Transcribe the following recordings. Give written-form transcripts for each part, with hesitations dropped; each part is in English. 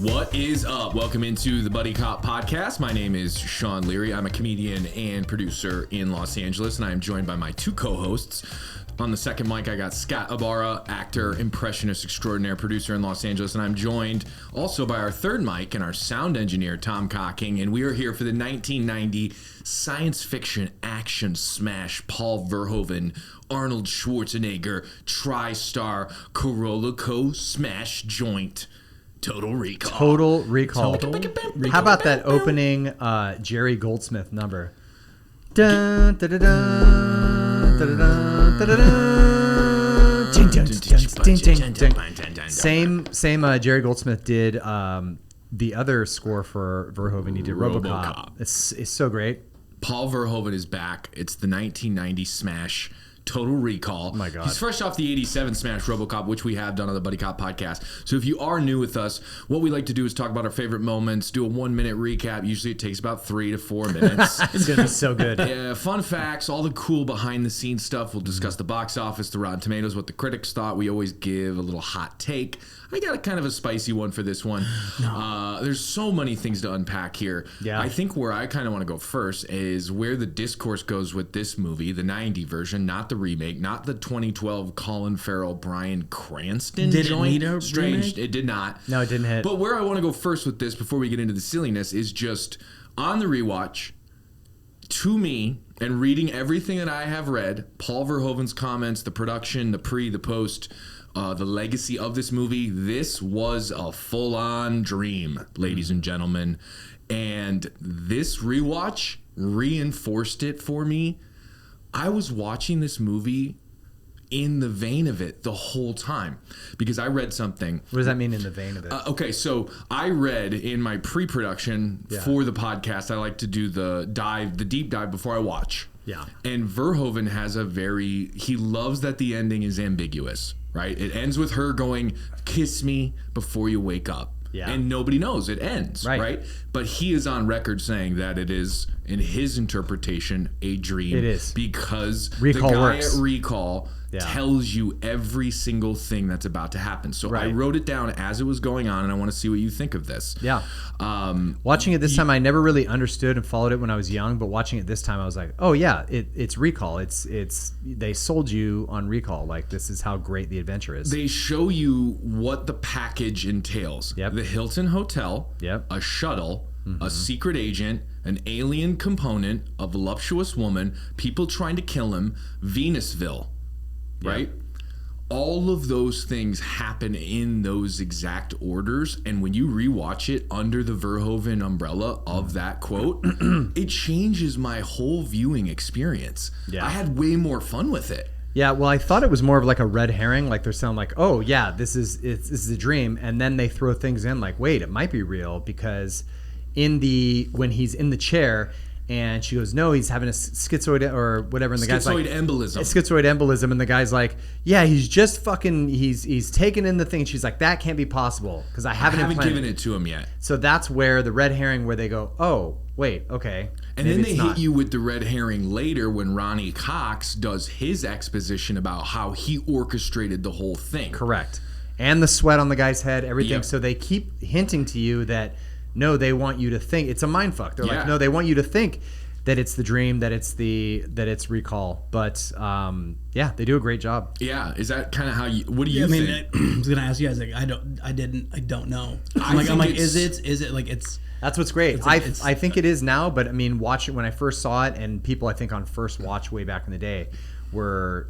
What is up? Welcome into the Buddy Cop podcast. My name is Sean Leary. I'm a comedian and producer in Los Angeles, and I am joined by my two co-hosts. On the second mic, I got Scott Ibarra, actor, impressionist extraordinaire, producer in Los Angeles, and I'm joined also by our third mic and our sound engineer, Tom Cocking, and we are here for the 1990 science fiction action smash Paul Verhoeven, Arnold Schwarzenegger, tri-star Corolla smash joint. Total Recall. Total Recall. How about that opening Jerry Goldsmith number? Dun, dun, dun, dun, dun, dun, dun. Same Jerry Goldsmith did the other score for Verhoeven. He did RoboCop. It's so great. Paul Verhoeven is back. It's the 1990 smash Total Recall. Oh my God. He's fresh off the 87 smash RoboCop, which we have done on the Buddy Cop podcast. So if you are new with us, what we like to do is talk about our favorite moments, do a 1-minute recap. Usually it takes about 3 to 4 minutes. It's going to be so good. Yeah, fun facts, all the cool behind-the-scenes stuff. We'll discuss the box office, the Rotten Tomatoes, what the critics thought. We always give a little hot take. I got a kind of a spicy one for this one. No. There's so many things to unpack here. Yeah. I think where I kind of want to go first is where the discourse goes with this movie, the 90 version, not the remake, not the 2012 Colin Farrell, Bryan Cranston Did joint. it need a Strange. remake? It did not. No, it didn't hit. But where I want to go first with this before we get into the silliness is just on the rewatch, to me, and reading everything that I have read, Paul Verhoeven's comments, the production, the pre, the post, the legacy of this movie, this was a full-on dream, ladies and gentlemen. And this rewatch reinforced it for me. I was watching this movie in the vein of it the whole time because I read something. What does that mean, in the vein of it? Okay, so I read in my pre-production for the podcast, I like to do the deep dive before I watch. Yeah. And Verhoeven has he loves that the ending is ambiguous, right? It ends with her going, "Kiss me before you wake up." Yeah. And nobody knows it ends, right? But he is on record saying that it is, in his interpretation, a dream. It is. Because Rekall the guy works. at Rekall tells you every single thing that's about to happen. So I wrote it down as it was going on, and I want to see what you think of this. Yeah. Watching it this time, I never really understood and followed it when I was young, but watching it this time, I was like, oh yeah, it's Rekall. It's they sold you on Rekall. Like, this is how great the adventure is. They show you what the package entails. Yep. The Hilton Hotel, a shuttle, a secret agent, an alien component, a voluptuous woman, people trying to kill him, Venusville, right? All of those things happen in those exact orders, and when you rewatch it under the Verhoeven umbrella of that quote, it changes my whole viewing experience. Yeah. I had way more fun with it. Yeah, well, I thought it was more of like a red herring. Like, they're saying like, oh yeah, this is a dream, and then they throw things in like, wait, it might be real, because when he's in the chair and she goes, no, he's having a schizoid or whatever, and the guy's like, schizoid embolism, and the guy's like, yeah, he's just fucking, he's taken in the thing. She's like, that can't be possible because I haven't given it to him yet. So that's where the red herring, where they go, oh wait, okay. And then they hit you with the red herring later when Ronnie Cox does his exposition about how he orchestrated the whole thing. Correct. And the sweat on the guy's head, everything. Yep. So they keep hinting to you that, no, they want you to think it's a mind fuck. They're like, no, they want you to think that it's the dream, that it's Rekall. But they do a great job. Yeah, is that kind of how you? What do you think? I was gonna ask you guys. Like, I don't know. I'm like, is it like it's? That's what's great. I think it is now, but I mean, watch it when I first saw it, and people I think on first watch way back in the day were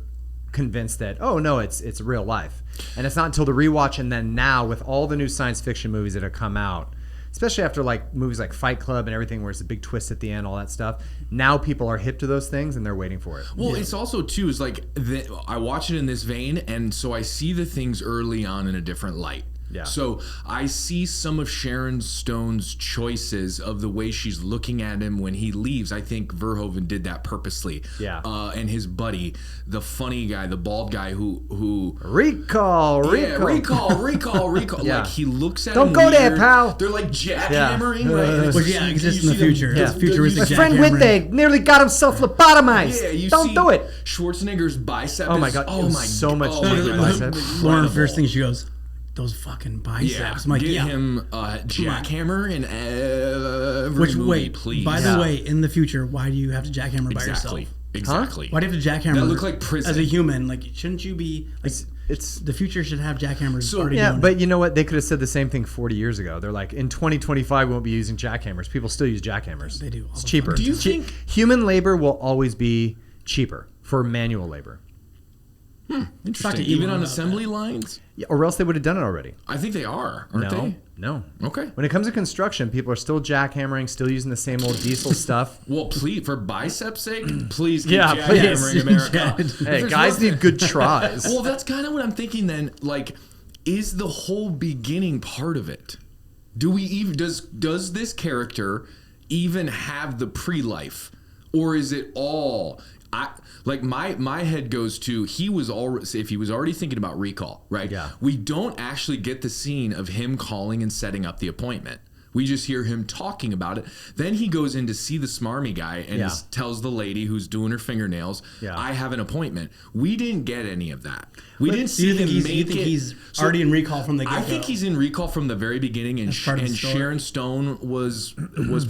convinced that, oh no, it's real life, and it's not until the rewatch, and then now with all the new science fiction movies that have come out, especially after like movies like Fight Club and everything, where it's a big twist at the end, all that stuff. Now people are hip to those things and they're waiting for it. Well, it's also too is like I watch it in this vein, and so I see the things early on in a different light. Yeah. So I see some of Sharon Stone's choices of the way she's looking at him when he leaves. I think Verhoeven did that purposely. Yeah. And his buddy, the funny guy, the bald guy who Rekall. Yeah. Like he looks at Don't him go weird. there, pal. They're like jackhammering, right? And Well, yeah, just in the future. Yeah. It's futuristic. My friend Winte nearly got himself lobotomized. Yeah, you Don't see do it. Schwarzenegger's bicep. Oh my god! So much. Oh my bicep. One of the first things she goes, those fucking biceps. Yeah, I'm like, get yeah. him a jackhammer in every movie, please. By the way, in the future, why do you have to jackhammer by yourself? Exactly. Why do you have to jackhammer? That look like prison. As a human, like, shouldn't you be like? It's the future should have jackhammers. yeah, doing but it. you know what? They could have said the same thing 40 years ago. They're like, in 2025, we won't be using jackhammers. People still use jackhammers. They do. It's cheaper. Do you think human labor will always be cheaper for manual labor? Interesting. Even on assembly lines? Yeah, or else they would have done it already. I think they are, aren't they? No. Okay. When it comes to construction, people are still jackhammering, still using the same old diesel stuff. Well, please, for biceps' sake, please keep Yeah, jackhammering America. Hey, guys need good tries. Well, that's kind of what I'm thinking then. Like, is the whole beginning part of it? Do we even does this character even have the pre-life, or is it all? My head goes to if he was already thinking about Rekall, right? Yeah. We don't actually get the scene of him calling and setting up the appointment. We just hear him talking about it. Then he goes in to see the smarmy guy and tells the lady who's doing her fingernails, I have an appointment. We didn't get any of that. We didn't see him make it. You think he's already in Rekall from the get-go? I think he's in Rekall from the very beginning, and Sharon Stone was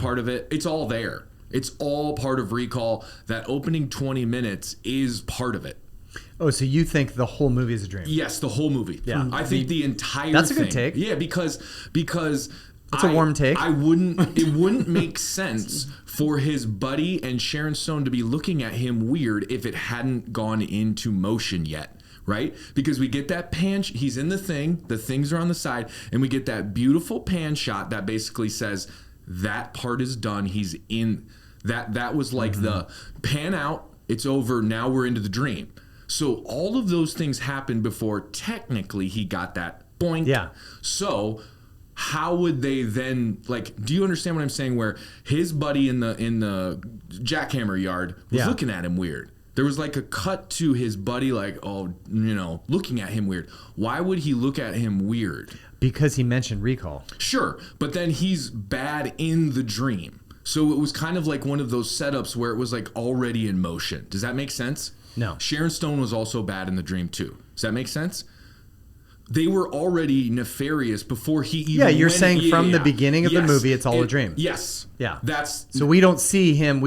part of it. It's all there. It's all part of Rekall. That opening 20 minutes is part of it. Oh, so you think the whole movie is a dream? Yes, the whole movie. Yeah. I think the entire That's thing. a good take. Yeah, because it's a warm take. It wouldn't make sense for his buddy and Sharon Stone to be looking at him weird if it hadn't gone into motion yet. Right? Because we get that pan, he's in the things are on the side, and we get that beautiful pan shot that basically says that part is done. He's in that was like the pan out, it's over, now we're into the dream. So all of those things happened before technically he got that boink. Yeah. So how would they then, like, do you understand what I'm saying, where his buddy in the jackhammer yard was looking at him weird? There was like a cut to his buddy, like, looking at him weird. Why would he look at him weird? Because he mentioned Rekall. Sure, but then he's bad in the dream. So it was kind of like one of those setups where it was like already in motion. Does that make sense? No. Sharon Stone was also bad in the dream too. Does that make sense? They were already nefarious before he even Yeah, you're saying from the beginning of the movie, it's all a dream. Yes. Yeah. So we don't see him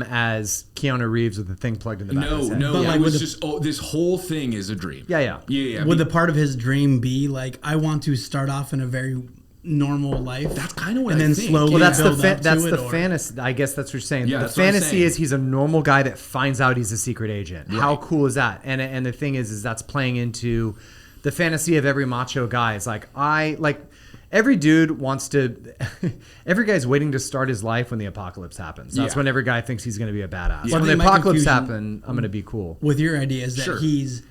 as Keanu Reeves with the thing plugged in the back of his head. No. It was just, this whole thing is a dream. Yeah. Would the part of his dream be like, I want to start off in a very normal life? That's kind of what and I then think. slowly that's build the up to it, fantasy. I guess that's what you're saying. Yeah, the that's what I'm fantasy saying. is he's a normal guy that finds out he's a secret agent. Right. How cool is that? And the thing is that's playing into the fantasy of every macho guy. It's like every dude wants to. Every guy's waiting to start his life when the apocalypse happens. That's when every guy thinks he's going to be a badass. Yeah. When the apocalypse happens, I'm going to be cool. With your idea is that he's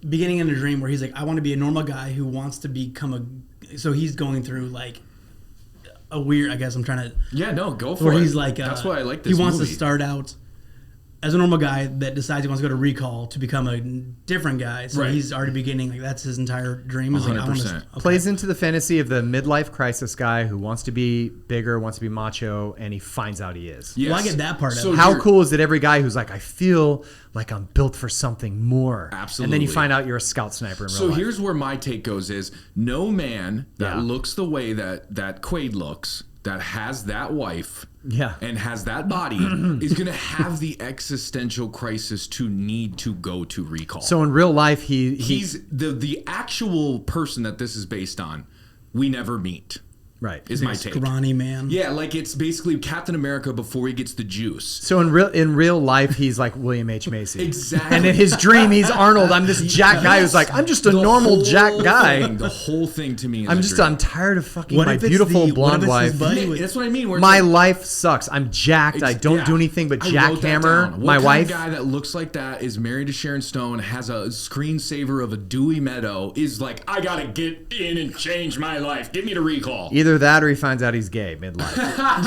beginning in a dream where he's like, I want to be a normal guy who wants to become so he's going through like a weird, I guess I'm trying to. Yeah, no, go for it. Where he's like, that's why I like this He wants movie. to start out as a normal guy that decides he wants to go to Rekall to become a different guy. So he's already beginning, like, that's his entire dream. Is like, I want to, Plays into the fantasy of the midlife crisis guy who wants to be bigger, wants to be macho, and he finds out he is. Yes. Well, I get that part of it. How cool is it every guy who's like, I feel like I'm built for something more. Absolutely. And then you find out you're a scout sniper in real life. So here's where my take goes is, no man that looks the way that Quaid looks, that has that wife and has that body is going to have the existential crisis to need to go to Rekall. So in real life, he's the actual person that this is based on. We never meet. Right. Is my take. Scrawny man. Yeah, like it's basically Captain America before he gets the juice. So in real life, he's like William H. Macy. Exactly. And in his dream, he's Arnold. I'm this jack guy who's like, I'm just a normal jack guy. The whole thing to me is I'm tired of fucking my beautiful blonde wife. That's what I mean. My life sucks. I'm jacked. I don't do anything but jackhammer my wife. What kind of guy that looks like that is married to Sharon Stone, has a screensaver of a Dewey Meadow, is like, I gotta get in and change my life. Get me to Rekall. Either that or he finds out he's gay midlife.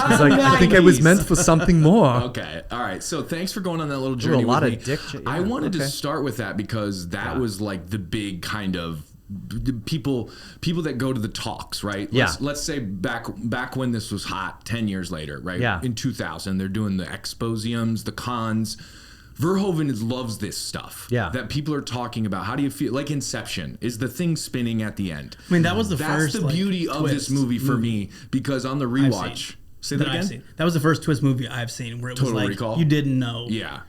He's like, I think I was meant for something more. Okay, all right. So thanks for going on that little journey. A lot with of me. dick. I wanted to start with that because that was like the big kind of people that go to the talks, right? Let's say back when this was hot, 10 years later, right? Yeah. In 2000, they're doing the exposiums, the cons. Verhoeven loves this stuff. Yeah. That people are talking about. How do you feel? Like Inception. Is the thing spinning at the end? I mean, that was the first. That's the beauty of this movie for me, because on the rewatch. Say that again? That was the first twist movie I've seen where it was Total like, Recall? you didn't know. Yeah.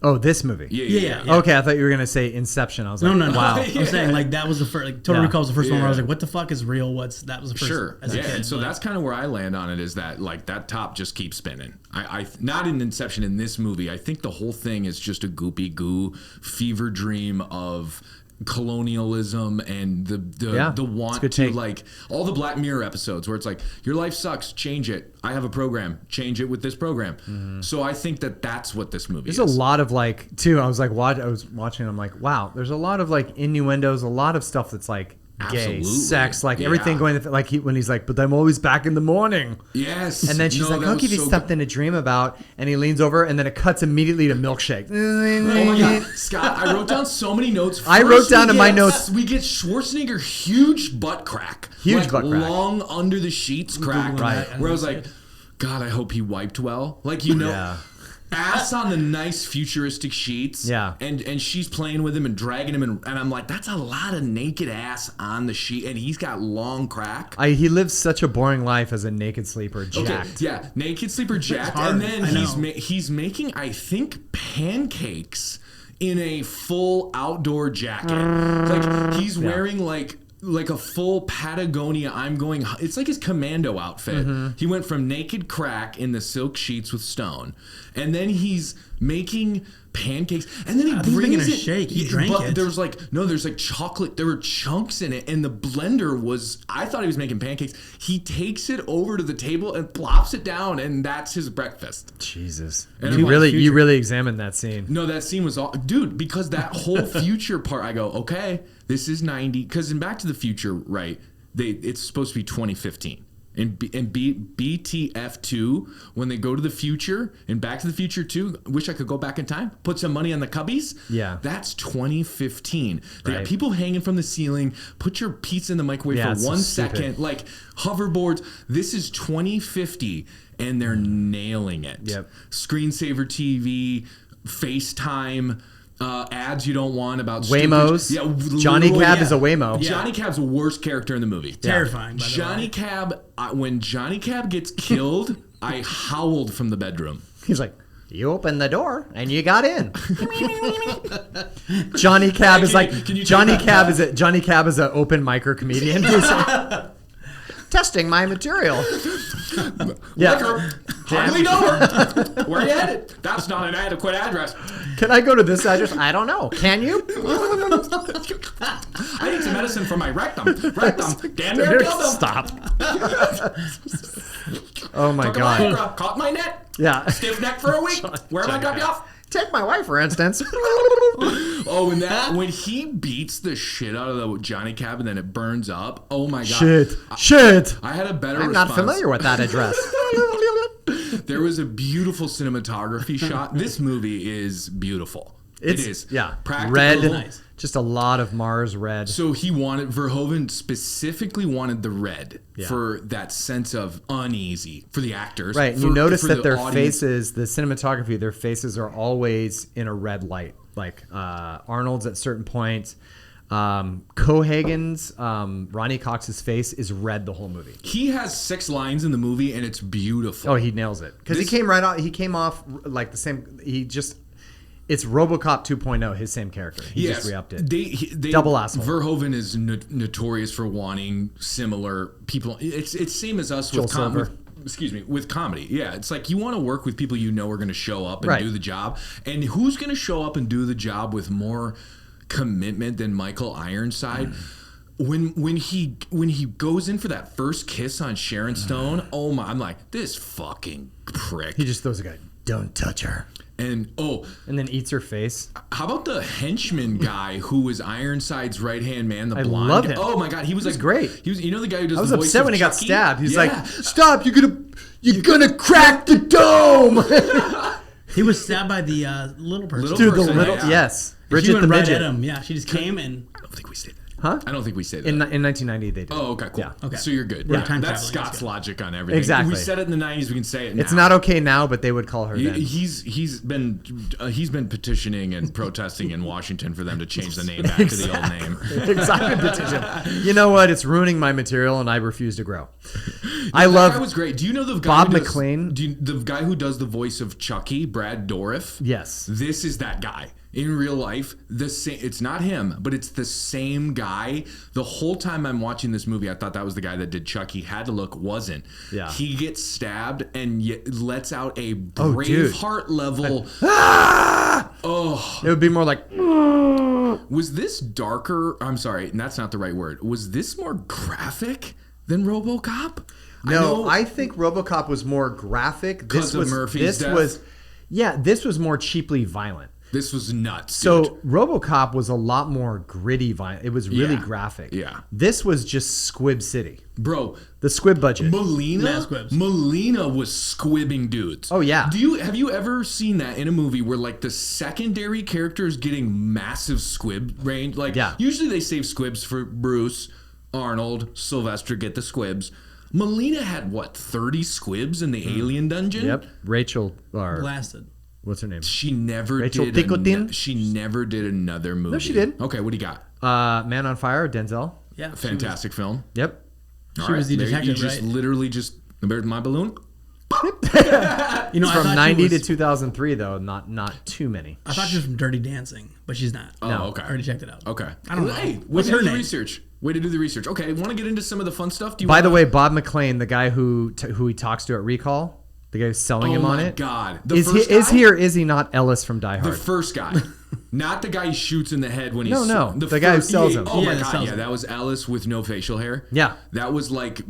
Oh, this movie. Yeah. Okay, I thought you were gonna say Inception. I was like, No. wow. I'm saying like that was the first. Like Total Recall was the first one where I was like, what the fuck is real? That was the first. Sure. As a kid, and so that's kind of where I land on it, is that like that top just keeps spinning. I not in Inception, in this movie. I think the whole thing is just a goopy goo fever dream of colonialism and the want to take. like all the Black Mirror episodes where it's like, your life sucks, change it. I have a program, change it with this program. So I think that's what this movie is. There's a lot of like, too. I was watching. I'm like, wow. There's a lot of like innuendos, a lot of stuff that's like gay, Absolutely. sex, like everything going. Like when he's like, but I'm always back in the morning. Yes. And then she's like, I'll give you something to dream about. And he leans over, and then it cuts immediately to milkshake. Oh my God, Scott! I wrote down so many notes. I wrote down in my notes. We get Schwarzenegger huge butt crack, Huge butt crack. long under the sheets crack. Right. Where I was like, God, I hope he wiped well. Like Yeah. ass on the nice futuristic sheets. Yeah. And she's playing with him and dragging him, and I'm like, that's a lot of naked ass on the sheet, and he's got long crack. He lives such a boring life as a naked sleeper, jacked. Okay, yeah, naked sleeper jacked, hard. and then I he's making, I think, pancakes in a full outdoor jacket. Like he's wearing like a full Patagonia. It's like his commando outfit. He went from naked crack in the silk sheets with Stone, and then he's making pancakes, and then he he's brings making a it. shake. He drank but it. there's like chocolate. There were chunks in it, and the blender was. I thought he was making pancakes. He takes it over to the table and plops it down, and that's his breakfast. Jesus. And You I'm like, really examined that scene. No, that scene was all, dude, because that whole future part, I go, okay, this is 90, because in Back to the Future, right, it's supposed to be 2015. In BTF2, when they go to the future, in Back to the Future 2, wish I could go back in time, put some money on the cubbies. Yeah. That's 2015. They got Right. people hanging from the ceiling, put your pizza in the microwave Yeah, for it's so 1 stupid. second, like hoverboards. This is 2050, and they're nailing it. Yep. Screensaver TV, FaceTime, ads you don't want about Waymos. stupid, Johnny literal- Cab is a Waymo. Johnny Cab's the worst character in the movie. Terrifying. By the Johnny way. Cab, when Johnny Cab gets killed, I howled from the bedroom. He's like, you opened the door and you got in. Johnny Cab is like, can you Johnny take Cab that is Johnny Cab is an open micer comedian. He's like, testing my material. Yeah. Liquor, hardly know her. Where you headed? That's not an adequate address. Can I go to this address? I don't know. Can you? I need some medicine for my rectum. Damn near killed him. Stop. Oh my Took a God. Viagra, caught my neck. Yeah. Stiff neck for a week. Where am I drop you off? Take my wife, for instance. Oh, and when he beats the shit out of the Johnny Cab and then it burns up. Oh my God. Shit. I had a better I'm response. not familiar with that address. There was a beautiful cinematography shot. This movie is beautiful. It is. Yeah. Practical. Red. Nice. Just a lot of Mars red. So Verhoeven specifically wanted the red for that sense of uneasy for the actors. Right, and you notice that their audience. faces, the cinematography, their faces are always in a red light. Like Arnold's at certain points. Cohagen's, Ronnie Cox's face is red the whole movie. He has 6 lines in the movie, and it's beautiful. Oh, he nails it. Because he came right out. He came off like the same. It's RoboCop 2.0, his same character. He just re-upped it. They Double asshole. Verhoeven is notorious for wanting similar people. It's same as us Joel with Silver. with comedy. Yeah, it's like you want to work with people you know are going to show up and Right. do the job. And who's going to show up and do the job with more commitment than Michael Ironside? When he goes in for that first kiss on Sharon Stone, oh my! I'm like, this fucking prick. He just throws a guy. Don't touch her. And then eats her face. how about the henchman guy who was Ironside's right hand man, the I blonde? love him. Oh my God, he was like great. He was, you know, the guy who does. I was the voice upset of when he got Chucky? stabbed. He's Yeah. like, "Stop! You're gonna crack the dome." He was stabbed by the little person. Little Dude, the person, little yeah. yes, She Bridget went the right midget. at him. Yeah, she just came and. I don't think we said that. Huh? I don't think we say that. In 1990, they did. Oh, okay, cool. Yeah. Okay. So you're good. We're Yeah, time that's traveling, Scott's let's go. logic on everything. Exactly. We said it in the 90s. We can say it now. It's not okay now, but they would call her then. He's been petitioning and protesting in Washington for them to change the name back to the old name. Exactly. Petition. You know what? It's ruining my material, and I refuse to grow. I That love guy was great. Do you know the guy Bob who does, McLean? the guy who does the voice of Chucky, Brad Dourif? Yes. This is that guy. In real life, it's not him, but it's the same guy. The whole time I'm watching this movie, I thought that was the guy that did Chucky. Had to look, wasn't. Yeah. He gets stabbed and yet lets out a Oh, dude. Braveheart level. It would be more like. Was this darker? I'm sorry, that's not the right word. Was this more graphic than RoboCop? No, I think RoboCop was more graphic. Because of Murphy's death? This was more cheaply violent. This was nuts. So dude. RoboCop was a lot more gritty violent. It was really graphic. Yeah. This was just Squib City. Bro, The Squib budget. Melina was squibbing dudes. Oh, yeah. Have you ever seen that in a movie where like the secondary character is getting massive squib range? Like usually they save squibs for Bruce, Arnold, Sylvester get the squibs. Melina had what, 30 squibs in the alien dungeon? Yep. Rachel. Blasted. What's her name? She never Rachel did. Ticotin? She never did another movie. No, she did. Okay, what do you got? Man on Fire, Denzel. Yeah. Fantastic film. Yep. She was the There detective, you just right? literally my balloon. You know, I From thought 90 she was, to 2003, though, not too many. I thought she was from Dirty Dancing, but she's not. Oh, No. okay. I already checked it out. Okay. I don't know. Hey, What's way to her do the name? research. Way to do the research. Okay, want to get into some of the fun stuff? Do you By the wanna- way, Bob McLean, the guy who he talks to at Recall, the guy who's selling him on my it. God. Is he or is he not Ellis from Die Hard? The first guy. Not the guy he shoots in the head when he's... No, the guy who sells him. Oh, Yeah, my that God. sells Yeah, him. that was Ellis with no facial hair. Yeah. That was like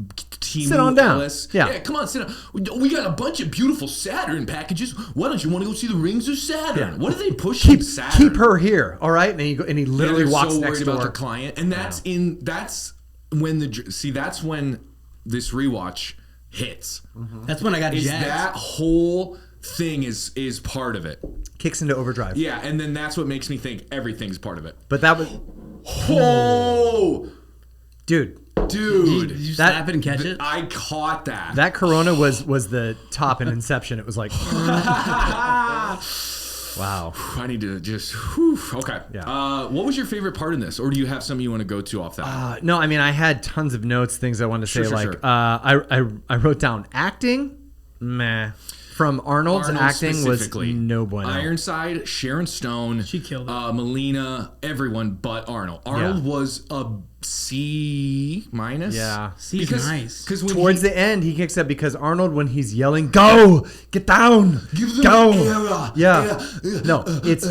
Team Sit on down. Ellis. Yeah. Come on, sit down. We got a bunch of beautiful Saturn packages. Why don't you want to go see the rings of Saturn? Yeah. What are they pushing Saturn? Keep her here, all right? And he literally they're walks so next worried door. about their client, and that's when this rewatch hits. That's when I got Is jacked. that whole thing is part of it? Kicks into overdrive. Yeah, and then that's what makes me think everything's part of it. But that was, Oh, dude, Did you slap it and catch it? I caught that. that Corona was the top in Inception. It was like, wow. I need to just. Whew, okay. Yeah. What was your favorite part in this, or do you have something you want to go to off that? No, I mean, I had tons of notes, things I wanted to say. Sure. I wrote down acting, meh. From Arnold's Arnold acting was specifically. no bueno. Ironside, Sharon Stone, She killed it. Melina, everyone but Arnold. Arnold was a C minus. Yeah. C's nice. Because when Towards the end, he kicks up because Arnold, when he's yelling, "Go, get down, Give them go!" era. Yeah, no, it's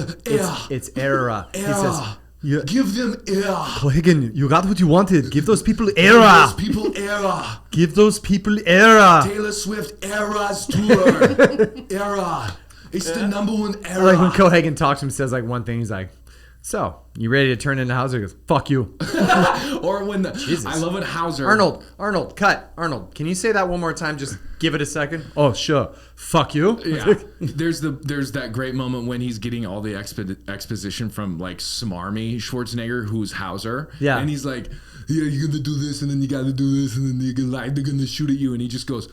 era. Era. He says, "You, give them era. Higgin, you got what you wanted. Give those people Give era. those people era. Give those people era." Taylor Swift Eras tour. Era. It's the number one era. Like when Cohagen talks to him, says like one thing. He's like, "So, you ready to turn into Hauser?" He goes, "Fuck you." Or when I love when Hauser. Arnold, cut. Arnold, can you say that one more time? Just give it a second. Oh, sure. Fuck you. Yeah. There's that great moment when he's getting all the exposition from like smarmy Schwarzenegger, who's Hauser. Yeah. And he's like, "Yeah, you're gonna do this, and then you gotta do this, and then they're gonna shoot at you," and he just goes,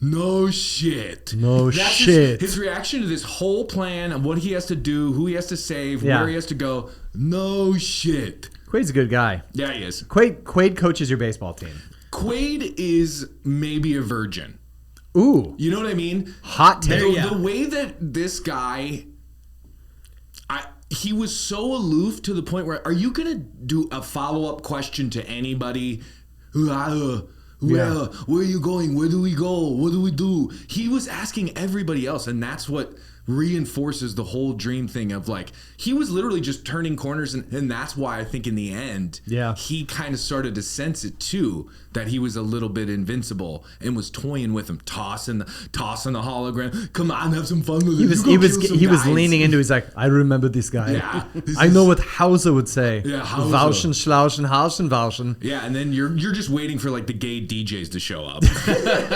"No shit." No That's shit. His reaction to this whole plan of what he has to do, who he has to save, Yeah. where he has to go. No shit. Quaid's a good guy. Yeah, he is. Quaid coaches your baseball team. Quaid is maybe a virgin. Ooh, You know what I mean? hot take. The way that this guy, he was so aloof to the point where, are you gonna do a follow-up question to anybody? Where are you going? Where do we go? What do we do? He was asking everybody else, and that's what reinforces the whole dream thing of like, he was literally just turning corners, and that's why I think in the end, he kind of started to sense it too, that he was a little bit invincible and was toying with him, tossing the hologram. Come on, have some fun with it. He was leaning into. He's like, I remember this guy. Yeah, I know what Hauser would say. Yeah, Hauser. Wauschen, Schlauschen, Hauschen, Wauschen. Yeah, and then you're just waiting for like the gay DJs to show up.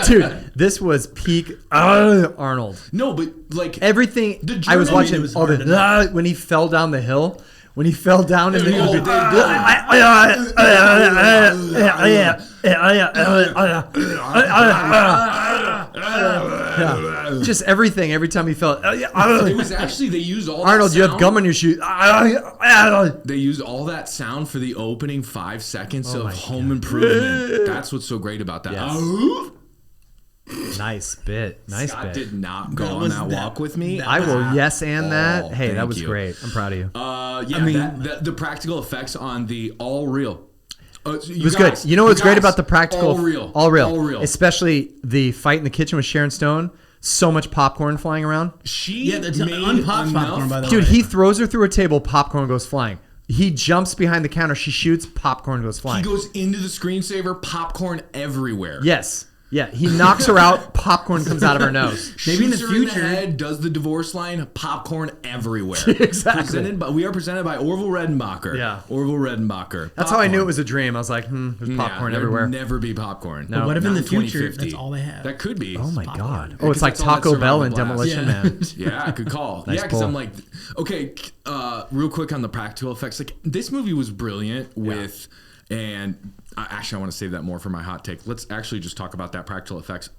Dude, this was peak Arnold. No, but like Everything. I was watching was all hard the when he fell down the hill. when he fell down in the yeah. Just everything every time he fell. It was actually they used all Arnold, that you have sound. gum on your shoe. They used all that sound for the opening 5 seconds Oh of my Home Improvement. That's what's so great about that. Yes. Nice bit. Scott did not go on that walk with me. I will yes and that. Hey, that thank was you. great. I'm proud of you. Yeah, I mean- the practical effects on the all real. It was good. You know what's great about the practical? All real. All real. All real. Especially the fight in the kitchen with Sharon Stone. So much popcorn flying around. She that's made unpopped enough. popcorn, by the way. Dude, he throws her through a table, popcorn goes flying. He jumps behind the counter, she shoots, popcorn goes He flying. goes into the screensaver, popcorn everywhere. Yes. Yeah, he knocks her out, popcorn comes out of her nose. Maybe in the Shoots her future- head, does the divorce line, popcorn everywhere. Exactly. We are presented by Orville Redenbacher. Yeah. Orville Redenbacher. That's how I knew it was a dream. I was like, there's popcorn there'd everywhere. never be popcorn. No. What if in Not the future 2050. that's all they have? That could be. Oh my popcorn. God. Yeah, Oh, it's 'cause like that's all that Taco Bell survived and the blast. Demolition Yeah. Man. Yeah, good call. Nice Yeah, because pull. I'm like, okay, real quick on the practical effects. Like, this movie was brilliant with, and actually, I want to save that more for my hot take. Let's actually just talk about that practical effects.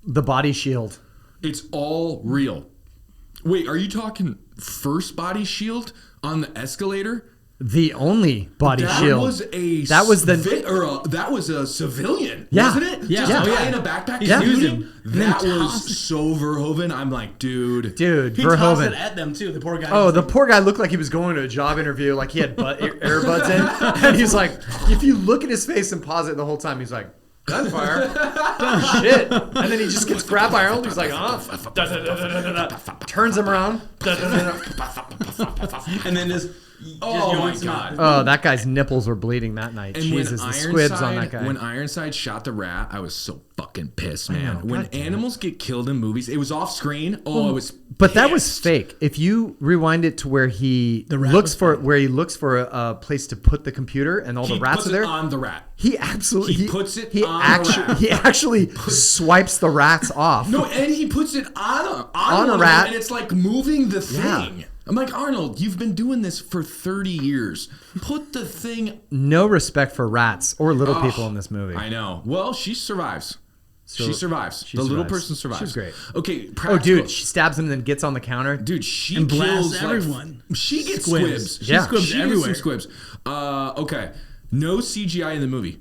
The body shield. It's all real. Wait, are you talking first body shield on the escalator? The only body That shield. was a That was the- that was a civilian, Yeah. wasn't it? Yeah. Just Yeah. a guy Oh, yeah. in a backpack He's shooting? using- That and then was tossed- so Verhoeven. I'm like, dude. Dude, He tossed Verhoeven. it at them too. The poor guy. Oh, was the like, poor guy looked like he was going to a job interview, like he had earbuds in, and he's like, if you look at his face and pause it the whole time, he's like, gunfire, shit, and then he just gets grabbed by Arnold. He's like, turns him around. and then just. Oh my yoinks him out. God. Oh, that guy's nipples were bleeding that night. And Jesus, the squibs on that guy. When Ironside shot the rat, I was so fucking pissed, man. know, When God damn it. animals get killed in movies, it was off screen. Oh, I was. But that was pissed. fake. If you rewind it to where he The rat looks was for fake. where he looks for a place to put the computer and all He the rats puts are there, it on the rat. he absolutely He puts it he on the actually rat. he actually swipes the rats off. No, and he puts it on On one a of rat. them, and it's like moving the Yeah. thing. I'm like, Arnold, you've been doing this for 30 years. Put the thing. No respect for rats or little people in this movie. I know. Well, she survives. She survives. she The little survives. person survives. She's great. Okay. Oh, Practical. dude, she stabs him and then gets on the counter. Dude, she And kills blasts like, everyone. She gets Squibs. squibs. Yeah. Squibs She everywhere. gets some squibs. Okay. No CGI in the movie.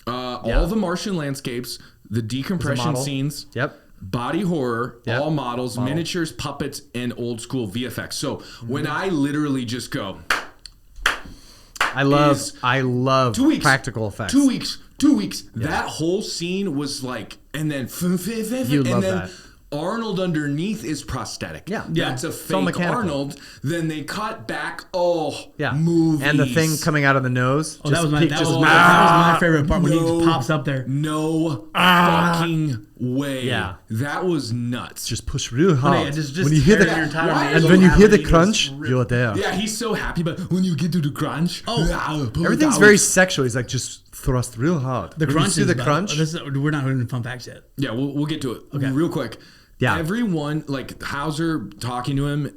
All the Martian landscapes, the decompression model. scenes. Yep. Body horror, Yep. all models, miniatures, puppets, and old school VFX. So when I literally just go, I love 2 weeks, practical effects. 2 weeks, that whole scene was like, and then, You and love then that. Arnold underneath is prosthetic. Yeah. That's a It's all fake mechanical. Arnold. Then they cut back. Yeah. Movies. And the thing coming out of the nose. Oh, that was my peek- that just- was my favorite part when he No. just pops up there. No fucking way. Yeah. That was nuts. just push real hard. yeah, just when you hear the tear your entire Why man. and so when you hear the happy, crunch, just rip- you're there. Yeah, he's so happy, but when you get to the crunch, pull it Everything's out. very sexual. He's like, just thrust real hard. The When crunch You see is the about- crunch. we're not going to fun facts yet. Yeah, we'll get to it Okay. real quick. Yeah. Everyone, like Hauser talking to him,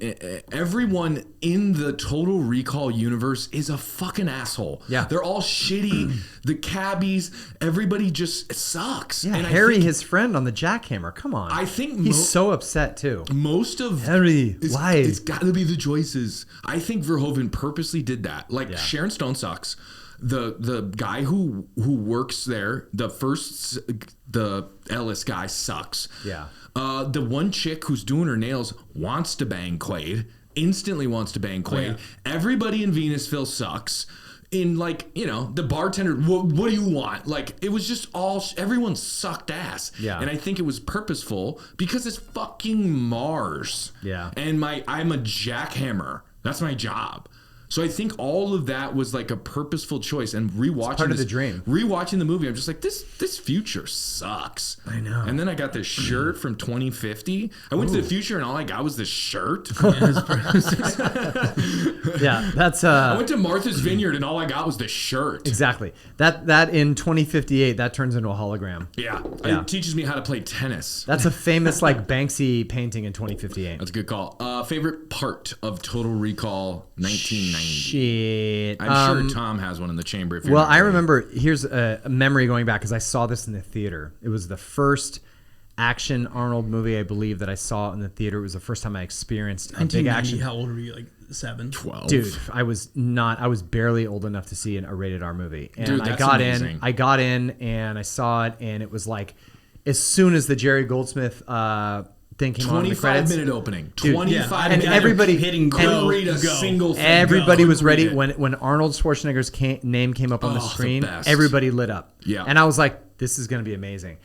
everyone in the Total Recall universe is a fucking asshole. Yeah. They're all shitty. The cabbies, everybody just sucks. Yeah, And Harry, I think his friend on the jackhammer. Come on. I think he's so upset too. most of Harry, it's, why? It's got to be the choices. I think Verhoeven purposely did that. Like Sharon Stone sucks. The guy who works there, the Ellis guy sucks. Yeah. The one chick who's doing her nails wants to bang Quaid. Instantly wants to bang Quaid. yeah. Everybody in Venusville sucks. In the bartender, what do you want? Like, it was just everyone sucked ass. Yeah. And I think it was purposeful because it's fucking Mars. Yeah. And I'm a jackhammer. That's my job. So I think all of that was like a purposeful choice. And rewatching part of the dream. Rewatching the movie, I'm just like, this future sucks. I know. And then I got this shirt from 2050. I went to the future and all I got was this shirt. Yeah, that's I went to Martha's Vineyard and all I got was this shirt. exactly that in 2058 that turns into a hologram. Yeah. Yeah. It teaches me how to play tennis. That's a famous like Banksy painting in 2058. That's a good call. Favorite part of Total Recall 1990? Shit. I'm sure Tom has one in the chamber. If you're Well, not I ready. remember, here's a memory going back because I saw this in the theater. It was the first action Arnold movie, I believe, that I saw in the theater. It was the first time I experienced a big 1990, action. how old were you? Like 7? 12. Dude, I was barely old enough to see a rated R movie. And Dude, I that's got amazing. I got in and I saw it, and it was like, as soon as the Jerry Goldsmith thing came on in the 25 credits, minute opening. Dude, 25 and minute everybody hitting couldn't go, read a go. single thing. everybody Go. was ready Couldn't read it. when Arnold Schwarzenegger's name came up on the Oh, the screen. best. Everybody lit up. Yeah. And I was like, this is going to be amazing.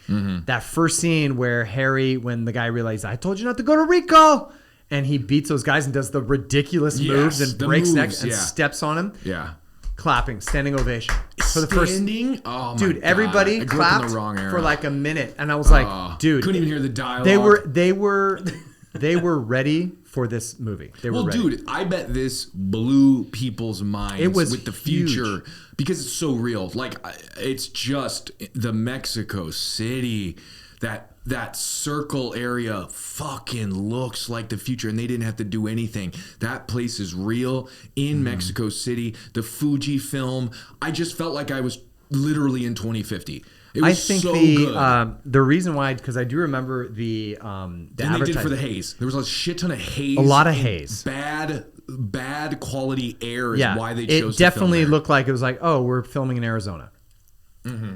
That first scene where Harry, when the guy realized, I told you not to go to Rekall, and he beats those guys and does the ridiculous moves and the breaks neck moves, and yeah. steps on him. Yeah. Clapping, standing ovation for the first. Standing? Oh my Dude, God. everybody I grew up in clapped the wrong era. for like a minute, and I was like, dude, couldn't even hear the dialogue. they were ready for this movie. They were Well, ready. dude, I bet this blew people's minds It was with the huge. future because it's so real. Like, it's just the Mexico City, that circle area fucking looks like the future, and they didn't have to do anything. That place is real in Mexico City. The Fuji film, I just felt like I was literally in 2050. It was I think so good. the reason why, because I do remember the Then they did for advertising. the haze. There was a shit ton of haze. A lot of and haze. Bad quality air is Yeah, why they it chose definitely to film looked like it was like, oh, we're filming in Arizona.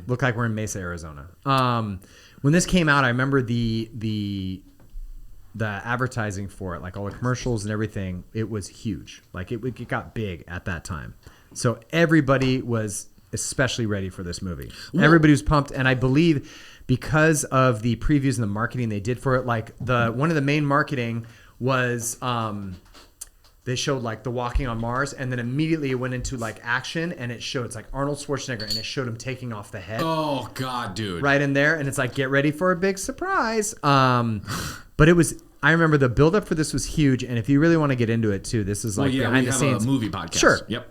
Looked like we're in Mesa, Arizona. When this came out, I remember the advertising for it, like all the commercials and everything. It was huge. Like it got big at that time. So everybody was especially ready for this movie. Everybody was pumped, and I believe because of the previews and the marketing they did for it, like one of the main marketing was they showed like the walking on Mars, and then immediately it went into like action, and it showed, it's like Arnold Schwarzenegger, and it showed him taking off the head Oh God, dude! right in there, and it's like, get ready for a big surprise. But it was, I remember the buildup for this was huge, and if you really want to get into it too, this is like Well, yeah, behind we the have scenes. a movie podcast. Sure. Yep.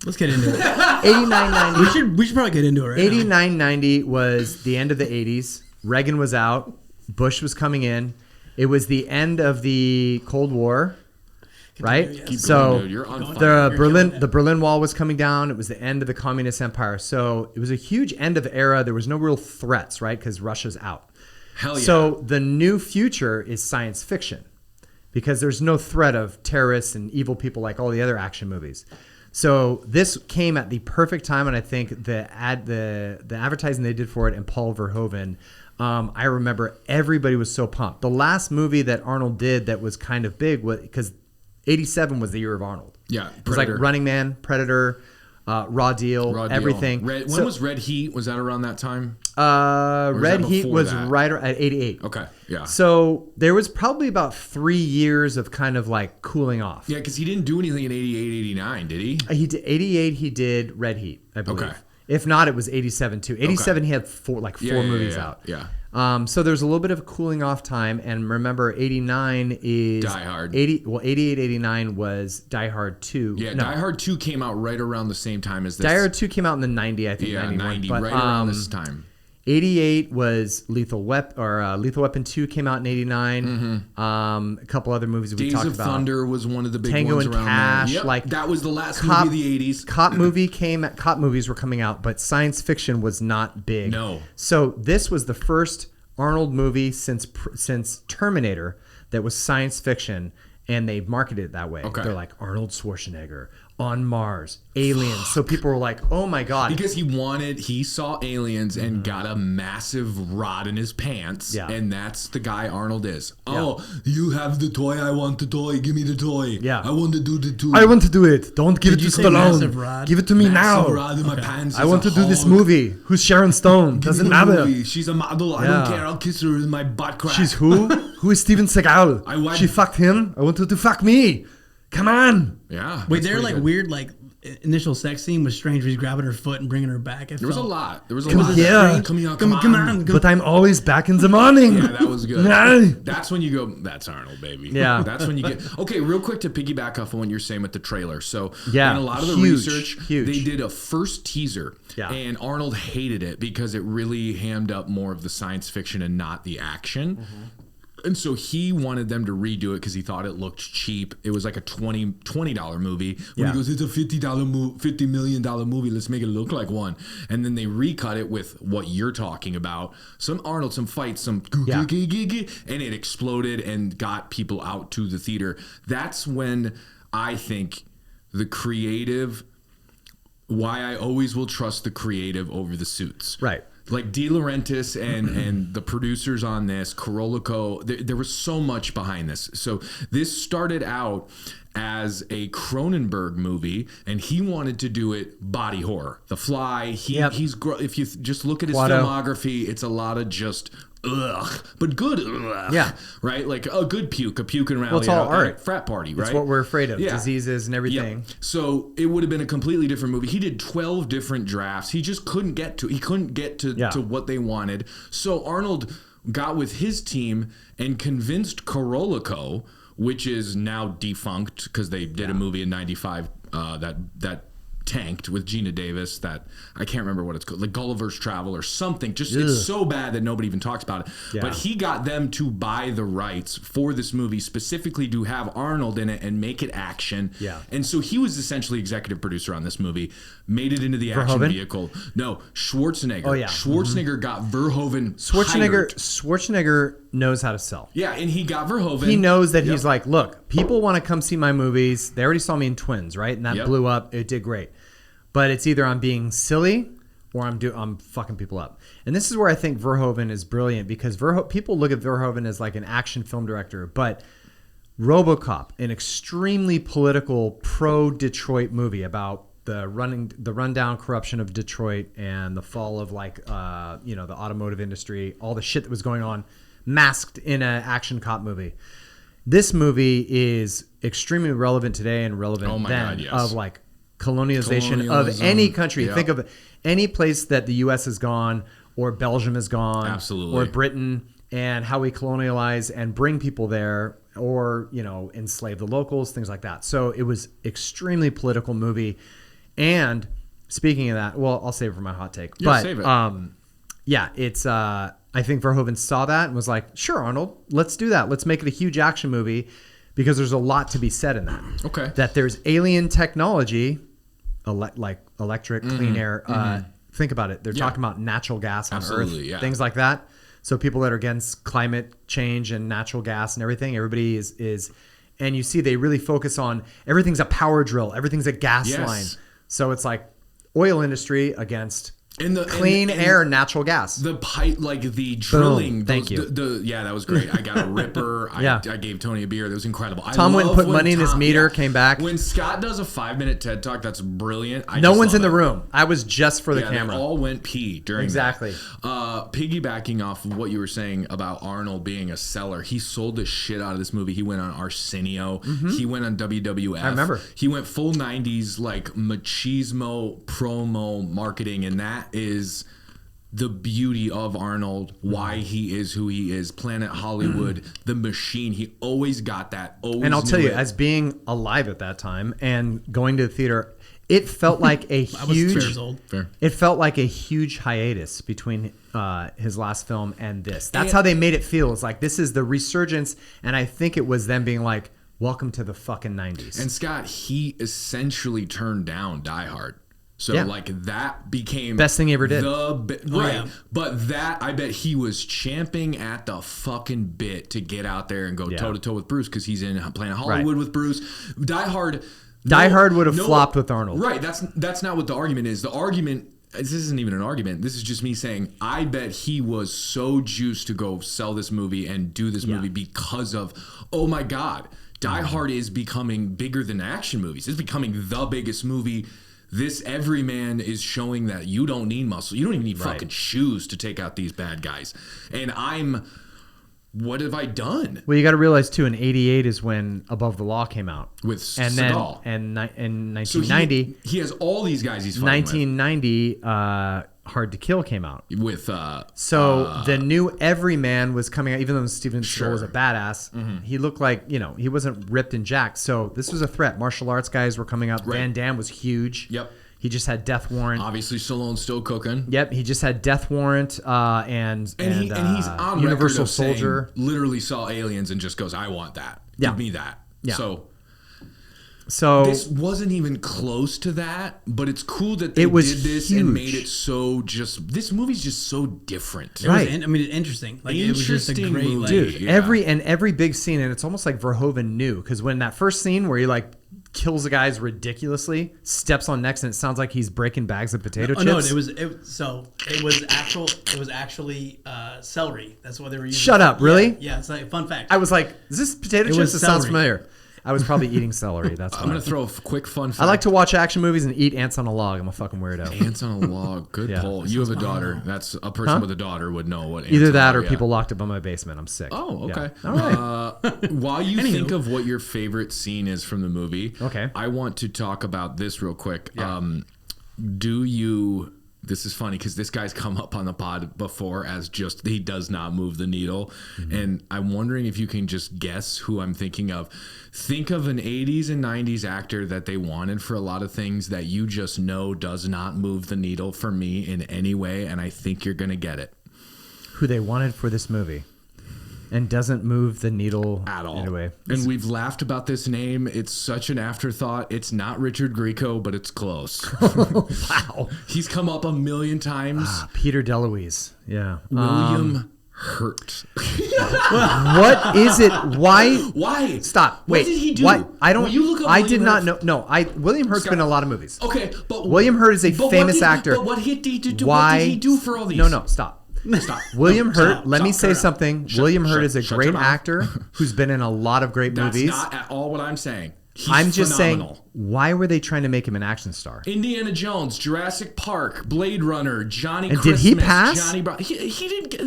Let's get into it. 89.90. We should probably get into it right now. 89.90 was the end of the 80s. Reagan was out. Bush was coming in. It was the end of the Cold War, right? Yes. Keep So going, dude. You're on fire. the Berlin Wall was coming down. It was the end of the communist empire. So it was a huge end of era. There was no real threats, right? Because Russia's out. Hell yeah. So the new future is science fiction because there's no threat of terrorists and evil people like all the other action movies. So this came at the perfect time, and I think the advertising they did for it and Paul Verhoeven, I remember everybody was so pumped. The last movie that Arnold did that was kind of big was because 87 was the year of Arnold. Yeah, It was like Predator. Running Man, Predator, Raw Deal, Raw Deal. everything. When was Red Heat? Was that around that time? Red that Heat before was that? right at 88. Okay. Yeah. So there was probably about 3 years of kind of like cooling off. Yeah, because he didn't do anything in 88, 89, did he? He did 88. He did Red Heat, I believe. Okay. If not, it was 87 too. 87, he had four Yeah, movies yeah. out. Yeah. So there's a little bit of a cooling off time, and remember, 89 is Die Hard. 88, 89 was Die Hard 2. Yeah, No, Die Hard 2 came out right around the same time as this. Die Hard 2 came out in the 90, I think. Yeah, 91, 90, but, right around this time. 88 was Lethal Weapon 2 came out in 89. A couple other movies we Days talked of about. Thunder was one of the big Tango ones and around Cash, there. Yep, like that was the last Cop- movie of the 80s. Cop movies were coming out, but science fiction was not big. No. So this was the first Arnold movie since Terminator that was science fiction, and they marketed it that way. Okay. They're like Arnold Schwarzenegger on Mars, aliens. So people were like, "Oh my god!" Because he saw aliens and got a massive rod in his pants. Yeah. And that's the guy Arnold is. Oh, you have the toy. I want the toy. Give me the toy. Yeah. I want to do the toy. I want to do it. Don't give Did it you to say massive Stallone. rod? Give it to me Massive now. rod in my pants. I is want a to do this Hulk. movie. Who's Sharon Stone? Give me Doesn't the matter. movie. She's a model. I Yeah. don't care. I'll kiss her in my butt crack. She's who? Who is Steven Seagal? She fucked him. I want her to fuck me. Come on. Yeah. Wait, that's their pretty like good. weird like initial sex scene was strange. Where he's grabbing her foot and bringing her back. There was a lot. There was a Come lot. here. Come here. Come on. But I'm always back in the morning. Yeah, that was good. Yeah. That's when you go, that's Arnold, baby. Yeah. That's when you get. Okay, real quick to piggyback off of what you're saying with the trailer. So, Yeah, in a lot of the huge, research, huge. they did a first teaser. Yeah. And Arnold hated it because it really hammed up more of the science fiction and not the action. And so he wanted them to redo it because he thought it looked cheap. It was like a $20 movie. When he goes, it's a $50 million movie. Let's make it look like one. And then they recut it with what you're talking about. Some Arnold, some fights, some and it exploded and got people out to the theater. That's when I think the creative, why I always will trust the creative over the suits. Right. Like De Laurentiis and the producers on this, Corolico, there was so much behind this. So this started out as a Cronenberg movie, and he wanted to do it body horror. The Fly, if you just look at his filmography, it's a lot of just ugh, but good ugh. Yeah. Right? Like a good puke, a puke and rally. Well, it's all art. Frat party, right? That's what we're afraid of, diseases and everything. Yeah. So it would have been a completely different movie. He did 12 different drafts. He just couldn't get to what they wanted. So Arnold got with his team and convinced Corolico, which is now defunct because they did a movie in '95 that tanked with Gina Davis, that I can't remember what it's called, like Gulliver's Travel or something. Just it's so bad that nobody even talks about it. Yeah. But he got them to buy the rights for this movie specifically to have Arnold in it and make it action. Yeah. And so he was essentially executive producer on this movie, made it into the action vehicle. No, Schwarzenegger. Oh, yeah. Schwarzenegger got Verhoeven Schwarzenegger knows how to sell. Yeah, and he got Verhoeven. He knows that he's like, look, people want to come see my movies. They already saw me in Twins, right? And that blew up. It did great. But it's either I'm being silly or I'm fucking people up. And this is where I think Verhoeven is brilliant, because people look at Verhoeven as like an action film director, but RoboCop, an extremely political pro-Detroit movie about the rundown corruption of Detroit and the fall of the automotive industry, all the shit that was going on, masked in an action cop movie. This movie is extremely relevant today and relevant of like colonialization of any country. Think of any place that the U.S. has gone, or Belgium has gone, absolutely, or Britain, and how we colonialize and bring people there, or enslave the locals, things like that. So it was extremely political movie. And speaking of that, well, I'll save it for my hot take. Yeah, save it. It's I think Verhoeven saw that and was like, sure, Arnold, let's do that. Let's make it a huge action movie, because there's a lot to be said in that. Okay. That there's alien technology, like electric, clean air. Think about it. They're talking about natural gas on Earth, things like that. So people that are against climate change and natural gas and everything, everybody is, and you see they really focus on everything's a power drill, everything's a gas line. So it's like oil industry against clean air, natural gas. The pipe, like the drilling. Boom. Thank you. That was great. I got a ripper. I gave Tony a beer. That was incredible. Tom went and put money in his meter, came back. When Scott does a 5-minute TED Talk, that's brilliant. No one's in the room. I was just for the camera. They all went pee during exactly. that. Piggybacking off of what you were saying about Arnold being a seller, he sold the shit out of this movie. He went on Arsenio. He went on WWF. I remember. He went full 90s like machismo promo marketing, and that is the beauty of Arnold, why he is who he is. Planet Hollywood, the machine. He always got that. And I'll tell you, as being alive at that time and going to the theater, it felt like a huge. I was 2 years old. Fair. It felt like a huge hiatus between his last film and this. That's how they made it feel. It's like, this is the resurgence, and I think it was them being like, welcome to the fucking 90s. And Scott, he essentially turned down Die Hard. So that became best thing he ever did. But that, I bet he was champing at the fucking bit to get out there and go toe to toe with Bruce, because he's in Planet Hollywood with Bruce. Die Hard would have flopped with Arnold. Right. That's not what the argument is. The argument, this isn't even an argument. This is just me saying, I bet he was so juiced to go sell this movie and do this movie because of, oh my God, Die Hard is becoming bigger than action movies. It's becoming the biggest movie. This everyman is showing that you don't need muscle. You don't even need fucking shoes to take out these bad guys. And what have I done? Well, you got to realize too, in '88 is when Above the Law came out with and Seagal. Then in 1990, so he has all these guys he's fighting 1990, Hard to Kill came out with. The new Everyman was coming out. Even though Steven Seagal was a badass, he looked like he wasn't ripped and jacked. So this was a threat. Martial arts guys were coming up. Van Damme was huge. Yep. He just had death warrant. Obviously, Stallone's still cooking. Yep, he just had death warrant and he's on Universal record of Soldier. Saying, literally saw aliens and just goes, "I want that. Yeah. Give me that." Yeah. So this wasn't even close to that, but it's cool that they did this huge. and made it so just. This movie's just so different. Right. Interesting. Like it was just a great movie. like, Dude, Yeah. every big scene, and it's almost like Verhoeven knew, because when that first scene where he like kills the guys ridiculously, steps on necks, and it sounds like he's breaking bags of potato chips. No, it was actually celery. That's what they were using. Shut up, really? Yeah, it's like a fun fact. I was like, is this potato It chips? was It sounds celery. familiar. I was probably eating celery. That's why. I'm gonna throw a quick fun fact. I like to watch action movies and eat ants on a log. I'm a fucking weirdo. Ants on a log. Good Yeah. pull. You have a daughter. That's a person with a daughter would know what. Ants Either on a that log, or yeah. people locked up in my basement. I'm sick. Oh, okay. Yeah. All right. While you Anywho. think of what your favorite scene is from the movie, Okay. I want to talk about this real quick. Yeah. Do you? This is funny because this guy's come up on the pod before as just he does not move the needle, and I'm wondering if you can just guess who I'm thinking of. Think of an 80s and 90s actor that they wanted for a lot of things that you just know does not move the needle for me in any way, and I think you're gonna get it. Who they wanted for this movie, and doesn't move the needle At all. Anyway, And we've laughed about this name. It's such an afterthought. It's not Richard Grieco, but it's close. wow. He's come up a million times. Peter DeLuise. Yeah. William Hurt. What is it? Why? Why? Stop. What Wait. did he do? Why? I don't. Will you look up I William did not Hurt? know. No. William Hurt's Scott. been in a lot of movies. Okay, but William Hurt is a but what famous did- actor. But what did he do? Why? What did he do for all these? No. Stop. Stop. William No, Hurt. stop, Let me stop, say cut it out. something. Shut- William Hurt shut- is a shut great your mouth. actor who's been in a lot of great That's movies. not at all what I'm saying. He's I'm just phenomenal. saying, why were they trying to make him an action star? Indiana Jones, Jurassic Park, Blade Runner, Johnny And did Christmas, he pass? Johnny Brown. He didn't get.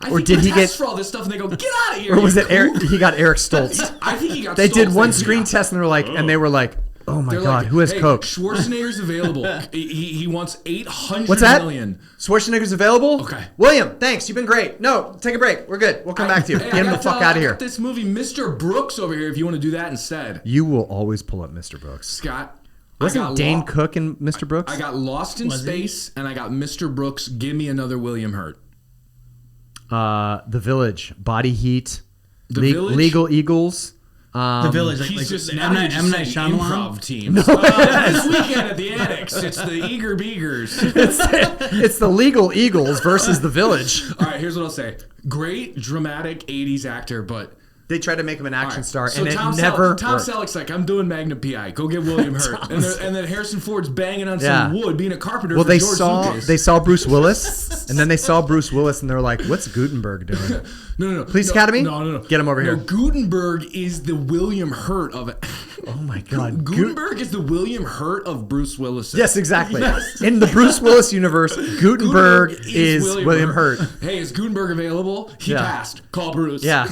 I Or think did he tests get- for all this stuff and they go, get out of here? Or was you it Eric? kook." He got Eric Stoltz. I think he got. They did Stoltz. one They- screen yeah. test and they were like, oh my They're god, like, who has hey, coke? Schwarzenegger's available. he wants 800 What's that? million. Schwarzenegger's available. Okay. William, thanks. You've been great. No, take a break. We're good. We'll come back to you. Hey, Get him the fuck out of I here. got this movie, Mr. Brooks, over here. If you want to do that instead, You will always pull up Mr. Brooks. Scott. Wasn't Dane Cook in Mr. Brooks? I got Lost in Was he? Space, and I got Mr. Brooks. Give me another William Hurt. The Village, Body Heat, The Village? Legal Eagles. The Village, like, He's like just the now M. you're Night, just M. Night saying Shyamalan. improv teams. This weekend at the Annex, it's the Eager Beagers. It's the Legal Eagles versus the Village. All right, here's what I'll say. Great dramatic 80s actor, but They tried to make him an action star, so and it Tom never Tom worked. Selleck's like, I'm doing Magnum PI. Go get William Hurt. And then Harrison Ford's banging on Yeah. some wood, being a carpenter Well, for they George saw Lucas. Bruce Willis, and then they saw Bruce Willis, and they were like, "What's Gutenberg doing?" No. Police no, Academy? No. Get him over here. Gutenberg is the William Hurt of it. Oh my God, Gutenberg is the William Hurt of Bruce Willis. Yes, exactly. In the Bruce Willis universe, Gutenberg is William Hurt. Hey, is Gutenberg available? He Yeah. passed. Call Bruce. Yeah.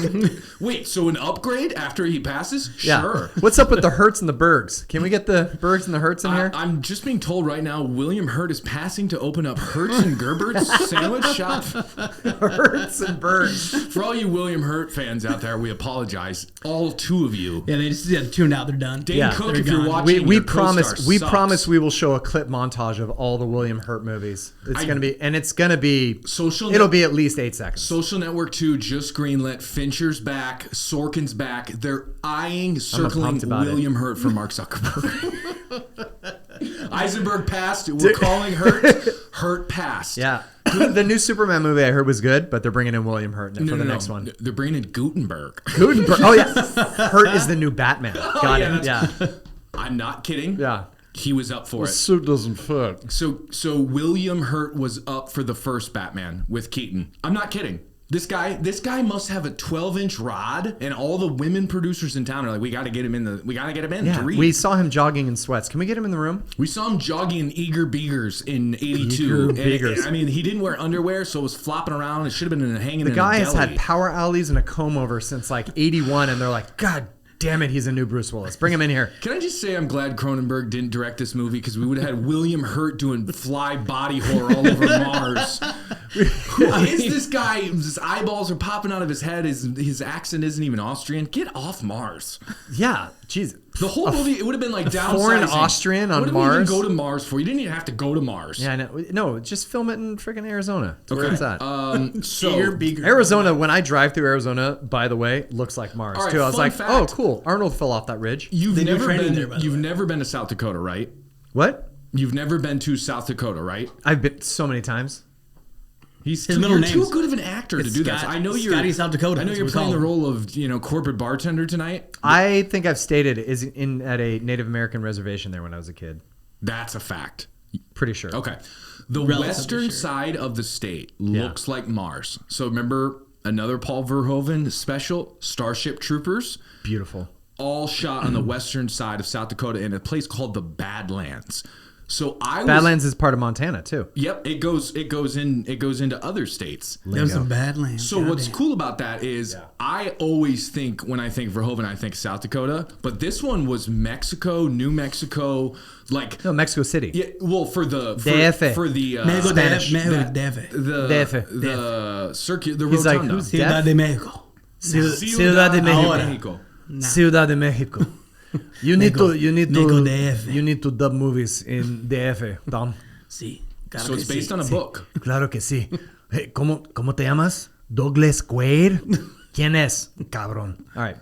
Wait, so an upgrade after he passes? Yeah. Sure. What's up with the Hurts and the Bergs? Can we get the Bergs and the Hurts in here? I'm just being told right now, William Hurt is passing to open up Hurts and Gerbert's sandwich shop. Hurts and Bergs. For all you William Hurt fans out there, we apologize. All two of you. Yeah, they just tuned out. They're done. Dane Yeah. Cook, They're if you're gone. watching, We your promise co-star sucks. we will show a clip montage of all the William Hurt movies. It's gonna be it'll be at least 8 seconds. Social Network 2 just greenlit. Fincher's back. Sorkin's back. They're eyeing, circling pumped about William Hurt for Mark Zuckerberg. Eisenberg passed. We're calling Hurt. Hurt passed. Yeah. The new Superman movie I heard was good, but they're bringing in William Hurt for the next one. They're bringing in Gutenberg. Gutenberg. Oh yeah, Hurt is the new Batman. Got yeah, it. Yeah. I'm not kidding. Yeah. He was up for it. Suit doesn't fit. So William Hurt was up for the first Batman with Keaton. I'm not kidding. This guy must have a 12-inch rod, and all the women producers in town are like, we got to get him in. Yeah. Three. We saw him jogging in sweats. Can we get him in the room? We saw him jogging in Eager Beagers in '82. Eager And- Beagers. I mean, he didn't wear underwear, so it was flopping around. It should have been hanging. The in guy a has deli. had power alleys and a comb over since like '81, and they're like, God damn it, he's a new Bruce Willis. Bring him in here. Can I just say I'm glad Cronenberg didn't direct this movie because we would have had William Hurt doing fly body horror all over Mars. Who is this guy? His eyeballs are popping out of his head. His accent isn't even Austrian. Get off Mars. Yeah, jeez. The whole movie, it would have been like downsizing. Foreign Austrian on What did Mars. we even go to Mars for? You didn't even have to go to Mars. Yeah, I know. No, just film it in freaking Arizona. That's where it's at. Bigger. Arizona, when I drive through Arizona, by the way, looks like Mars All right, too. I was fun like, fact. oh, cool. Arnold fell off that ridge. You've They do never training been. there, by the You've way. never been to South Dakota, right? What? You've never been to South Dakota, right? I've been so many times. His middle you're name's- too good of an actor to It's do that. Scott- I know you're Scotty, South Dakota, I know that's you're what we playing the call role of corporate bartender tonight. I think I've stated is at a Native American reservation there when I was a kid. That's a fact. Pretty sure. Okay. The Relatively western sure. side of the state looks like Mars. So remember another Paul Verhoeven special, Starship Troopers, Beautiful. all shot on the western side of South Dakota in a place called the Badlands. So I was Badlands is part of Montana too. Yep, it goes into other states. There's some bad land. So what's cool about that is I always think when I think Verhoeven, I think South Dakota, but this one was Mexico, New Mexico, like No, Mexico City. yeah. Well, for the DF. for the Mexico Spanish. DF. the circuit the He's like, rotunda. who's Ciudad deaf? de Mexico. Ciudad de Mexico. Ciudad de Mexico. You need Mexico to dub movies in DF, Dom. Sí. Claro So it's que based sí. on a book. Claro que sí. Hey, ¿cómo te llamas? Douglas Quaid. ¿Quién es? Cabrón. All right.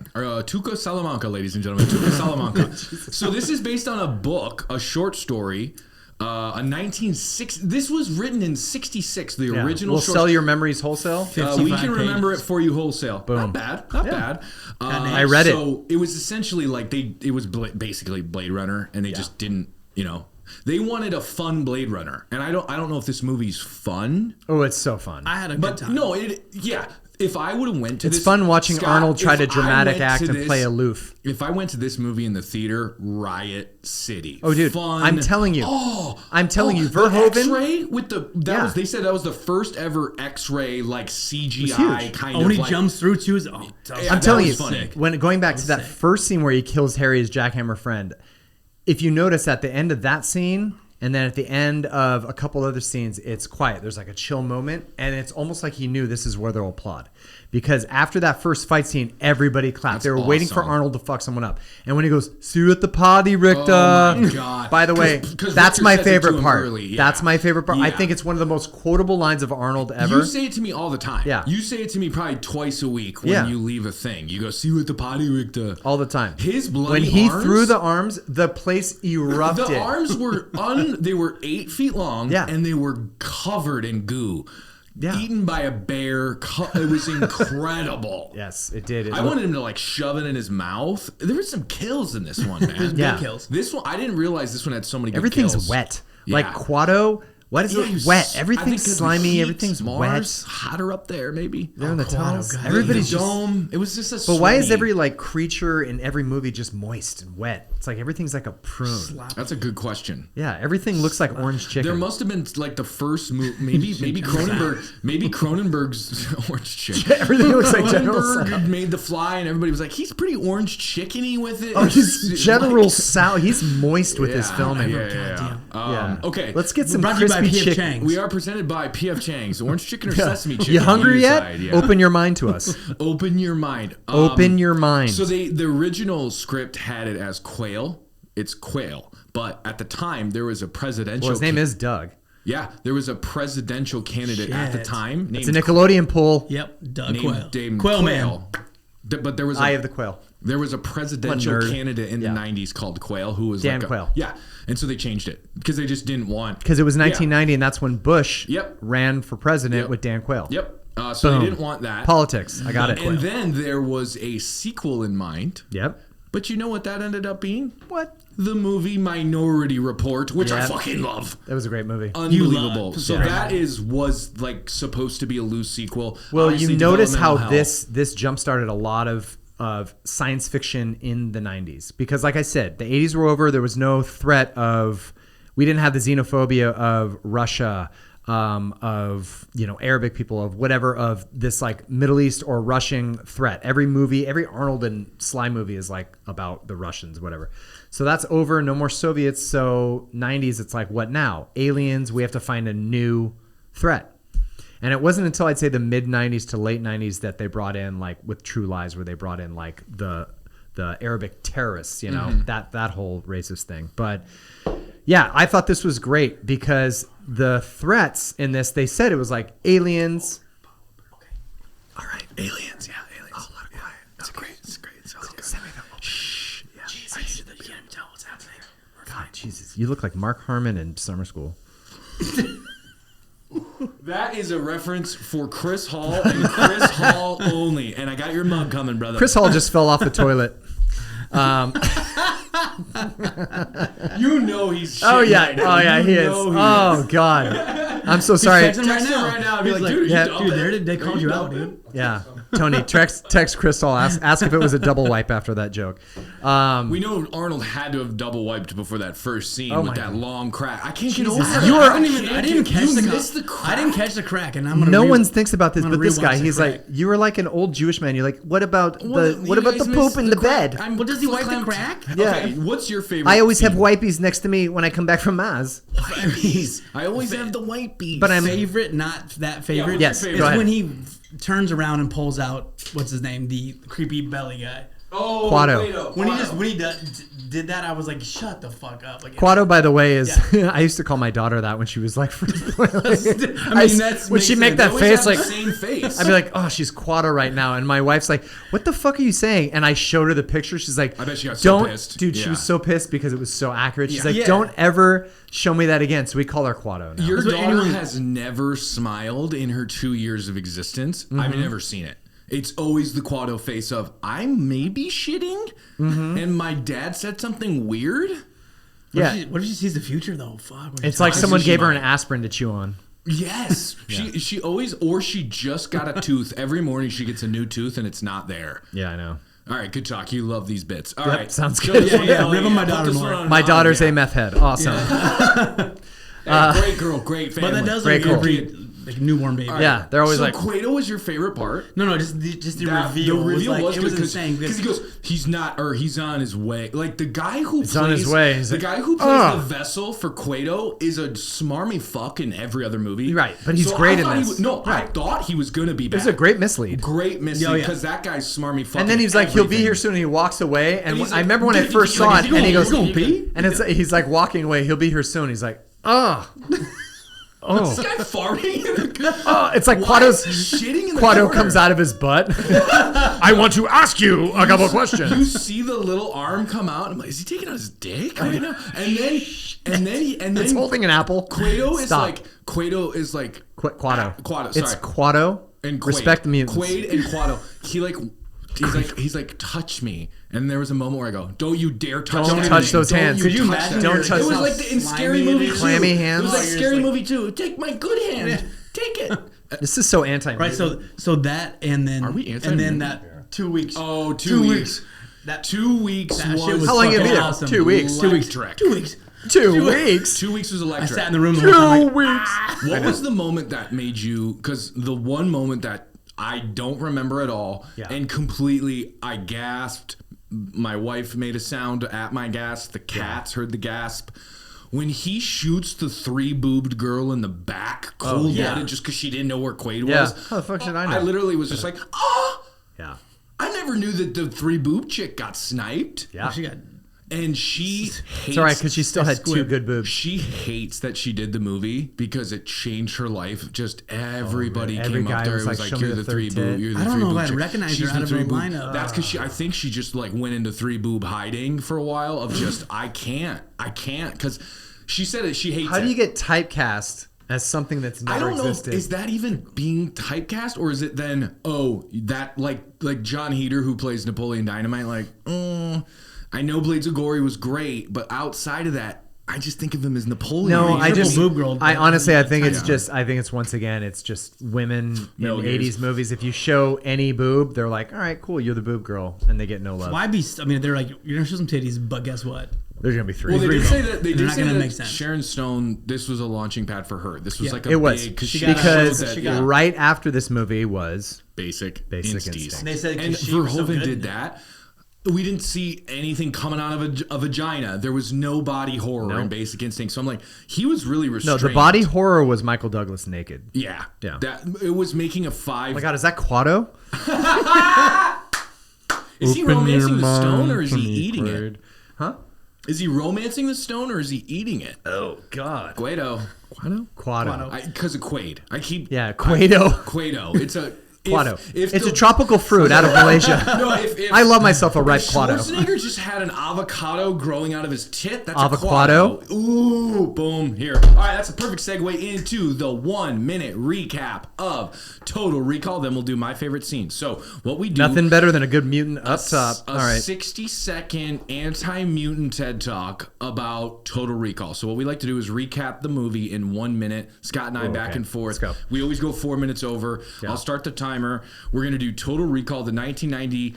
Tuca Salamanca, ladies and gentlemen. Tuca Salamanca. So this is based on a book, a short story, a 1960. This was written in 66. The Yeah. original. We'll short sell your memories wholesale. we 55 can remember pages. it for you wholesale. Boom. Not bad. Not bad. I read it. So it was essentially like it was basically Blade Runner, and they just didn't, they wanted a fun Blade Runner, and I don't know if this movie's fun. Oh, it's so fun. I had a good But time. no, if I would have went to It's this, fun watching Scott, Arnold try if to I dramatic went act to and this- play aloof. If I went to this movie in the theater, Riot City. Oh, dude, fun. I'm telling you. I'm telling you, the Verhoeven. X-ray with they said that was the first ever X-ray like CGI huge. kind when of he like, jumps through too. Yeah, I'm that telling you, was funny. when going back to that first scene where he kills Harry's jackhammer friend, if you notice at the end of that scene, and then at the end of a couple other scenes, it's quiet. There's like a chill moment, and it's almost like he knew this is where they'll applaud. Because after that first fight scene, everybody clapped. That's They were waiting for awesome. Arnold to fuck someone up. And when he goes, "See you at the party, Richter." Oh my God. By the way, 'Cause that's Richter my says it to favorite him part. early, yeah. That's my favorite part. I Yeah. think it's one of the most quotable lines of Arnold ever. You say it to me all the time. Yeah. You say it to me probably twice a week when Yeah. you leave a thing. You go, see you at the potty, Richter. all the time. His bloody when he arms, threw the arms, the place erupted. The arms were they were 8 feet long, Yeah. and they were covered in goo. Yeah. Eaten by a bear. It was incredible. Yes, it did. I wanted him to like shove it in his mouth. There were some kills in this one, man. Yeah. Good kills. This one, I didn't realize this one had so many good Everything's kills. wet. Yeah. Like Quado, what is Yeah, it? he was- Wet. I think Everything's 'cause the slimy. heat, Everything's Mars, wet. hotter up there, maybe. They're in the Quado, tunnels. God. Everybody's the just. dome. It was just a. But why is sweaty- every like creature in every movie just moist and wet? It's like everything's like a prune. That's a good question. Yeah, everything looks like orange chicken. There must have been like the first movie, maybe Cronenberg's orange chicken. Everything looks like General Cronenberg Tso. made The Fly, and everybody was like, "He's pretty orange chickeny with it." Oh, he's It's General like- Tso. He's moist with his filming. Yeah. Yeah. Okay, Let's get some Brought to you by crispy P.F. chicken. Chang's. We are presented by P.F. Chang's orange chicken or sesame chicken. You hungry You yet? decide, yeah. Open your mind to us. Open your mind. Open your mind. So the original script had it as Quail. It's Quail, but at the time there was a presidential. Well, his name is Doug. Yeah, there was a presidential candidate at the Shit. time It's a Nickelodeon pull. Yep. Doug Quail. named Quail Man. But there was Eye of the Quail. there was a presidential What a nerd. candidate in Yeah. the 90s called Quail who was Dan like Quail. Yeah, and so they changed it because they just didn't want. Because it was 1990, and that's when Bush Yep. ran for president Yep. with Dan Quayle. Yep. So Boom. they didn't want that. Politics. I got it. And then there was a sequel in mind. Yep. But you know what that ended up being? What? The movie Minority Report, which I Yeah. fucking love. That was a great movie. Unbelievable. love- So yeah. that was like supposed to be a loose sequel. Well, Obviously, you notice how developmental this jump started a lot of science fiction in the 90s. Because like I said, the 80s were over. There was no threat of, we didn't have the xenophobia of Russia, of, Arabic people, of whatever, of this like Middle East or Russian threat. Every movie, every Arnold and Sly movie is like about the Russians, whatever. So that's over. No more Soviets. So 90s, it's like, what now? Aliens. We have to find a new threat. And it wasn't until I'd say the mid 90s to late 90s that they brought in, like with True Lies, where they brought in like the Arabic terrorists, you know, that whole racist thing. But yeah, I thought this was great because the threats in this, they said it was like aliens. Okay. All right, aliens. Yeah, aliens. Oh, let it quiet. It's great. It's great. It's all good. Send me the shh. Yeah. Jesus, you can't tell what's happening. God, Jesus, you look like Mark Harmon in Summer School. That is a reference for Chris Hall and Chris Hall only. And I got your mug coming, brother. Chris Hall just fell off the toilet. You know he's shit. Oh yeah, right now. oh yeah, he is. Oh God, I'm so sorry. Text him right now. I'd be like, dude, yeah, dude, they called you out, dude. Yeah, Tony, text Crystal. Ask if it was a double wipe after that joke. We know Arnold had to have double wiped before that first scene with that long crack. I can't get over that. I didn't catch the crack. I didn't catch the crack, and I'm gonna. No one thinks about this, but this guy, he's like, you were like an old Jewish man. You're like, what about the poop in the bed? Well, does he wipe the crack? Yeah. Okay, what's your favorite? I always have wipies next to me when I come back from Maz. Wipies. I always have the wipies. But I'm favorite, not that favorite. Yes, favorite? go ahead. When he turns around and pulls out what's his name, the creepy belly guy. Oh, Quado. When he did that, I was like, shut the fuck up. Like, Quado, by the way, is I used to call my daughter that when she was like first born. I mean, that's when she make They that always face have like the same face. I'd be like, oh, she's Quado right now, and my wife's like, what the fuck are you saying? And I showed her the picture. She's like, I bet she got so don't, pissed. dude. She Yeah. was so pissed because it was so accurate. She's Yeah. like, Yeah. don't ever show me that again. So we call her Quado now. Your That's what daughter anyone- has never smiled in her 2 years of existence. Mm-hmm. I've never seen it. It's always the Quado face of, I may be shitting, and my dad said something weird. Yeah, What if she sees the future though? Fuck. it's like someone she gave her might. an aspirin to chew on. Yes. She always, or she just got a tooth. Every morning she gets a new tooth and it's not there. Yeah, I know. All right, good talk. You love these bits. All right, Yep, sounds So good. this one- Rib on my put daughter this more. one on My mom, daughter's yeah. a meth head. Awesome. Hey, great girl, great family. But that does Very like cool. every like newborn baby. Yeah, they're always so like, Quaid was your favorite part. No, just the reveal. The reveal was, like, it was good insane because he goes, he's not, or he's on his way. Like the guy who plays, on his way. He's the like, guy who plays the vessel for Quaid is a smarmy fuck in every other movie. Right, but he's So great I in thought he this. was- no, I Right. thought he was gonna be it bad. was a great mislead. Great missing Yeah, yeah. because that guy's smarmy fuck. And then he's like, he'll be here soon. And he walks away. And he's I like, remember when I "Did- first did- saw did it, you and he go- goes, you gonna pee?" and he's like walking away. He'll be here soon. He's like, oh. Oh. This guy farting. Oh, it's like Why is Quado's he shitting in the Quado corner? comes out of his butt. I want to ask you a couple You questions. see the little arm come out. I'm like, is he taking out his dick right now? And then It's holding an apple. Quaid is Stop. like Quado. Quado. Quado. It's Sorry. Quado. And Quaid. Respect the mutants. Quaid and Quado. He's like, touch me. And there was a moment where I go, don't you dare touch Don't that touch thing. those Don't hands. you Could you touch imagine that. Don't your- touch It was those like in Scary slimy Movie it 2. is. Clammy hands. It was like Oh, you're Scary just like- Movie 2. Take my good hand. Take it. This is so anti. Right, so that and then Are we anti- and then that 2 weeks. Oh, 2 weeks. That 2 weeks that shit was was How long you fucking be there? awesome. 2 weeks. 2 weeks. Electric. 2 weeks. 2 weeks. 2 weeks was I electric. sat in the room the whole time. Like, weeks. What was the moment that made you? Because the one moment that I don't remember at all, Yeah. and completely, I gasped. My wife made a sound at my gasp. The cats heard the gasp. When he shoots the 3-boobed girl in the back, cold-blooded, yeah. just because she didn't know where Quaid Yeah. was. How the fuck should I know? I literally was just like, oh, Yeah. I never knew that the 3-boob chick got sniped. Yeah. she got And she hates. It's all right because she still had two squib. good boobs. She hates that she did the movie because it changed her life. Just everybody Every came guy up there was and was like, like, "Show me "You're the the third 3-boob. tit." You're the I don't know 3-boob if I'd chick. recognize She's her out the of a 3-boob." lineup. That's because I think she just like went into 3-boob hiding for a while of just I can't because she said it. She hates. How do it. you get typecast as something that's I never don't know. existed? Is that even being typecast, or is it then? Oh, that like John Heder who plays Napoleon Dynamite. Like, I know Blades of Glory was great, but outside of that, I just think of him as Napoleon. No, I Triple just, boob girl. I honestly, I think it's Yeah. just, I think it's once again, it's just women in Male gaze. 80s movies. If you show any boob, they're like, all right, cool, you're the boob girl, and they get no love. Why be? I mean, they're like, you're gonna show some titties, but guess what? There's gonna be three. Well, they did Three say of them. that. They They're did not say gonna that make sense. Sharon Stone. This was a launching pad for her. This was Yeah. like a It was big She because got- she got- right after this movie was basic Basic Instinct. Instinct. They said 'cause And she was so Verhoeven good. did that. We didn't see anything coming out of a vagina. There was no body horror in Basic Instinct. So I'm like, he was really restrained. No, the body horror was Michael Douglas naked. Yeah. Yeah. It was making a 5. Oh my God, is that Quado? Is he romancing the stone or is he eating it? Huh? Is he romancing the stone or is he eating it? Oh God. Quado. Quado. Because of Quaid. Quado. It's a... Quado. It's a tropical fruit out of Malaysia. No, I love myself a ripe Quado. Schwarzenegger just had an avocado growing out of his tit. That's avocado. A Quado. Ooh, boom, here. All right, that's a perfect segue into the 1-minute recap of Total Recall. Then we'll do my favorite scene. So what we do... Nothing better than a good mutant up top. All right. 60-second anti-mutant TED Talk about Total Recall. So what we like to do is recap the movie in 1 minute. Scott and I back and forth. Let's go. We always go 4 minutes over. Yeah. I'll start the timer. We're going to do Total Recall, the 1990,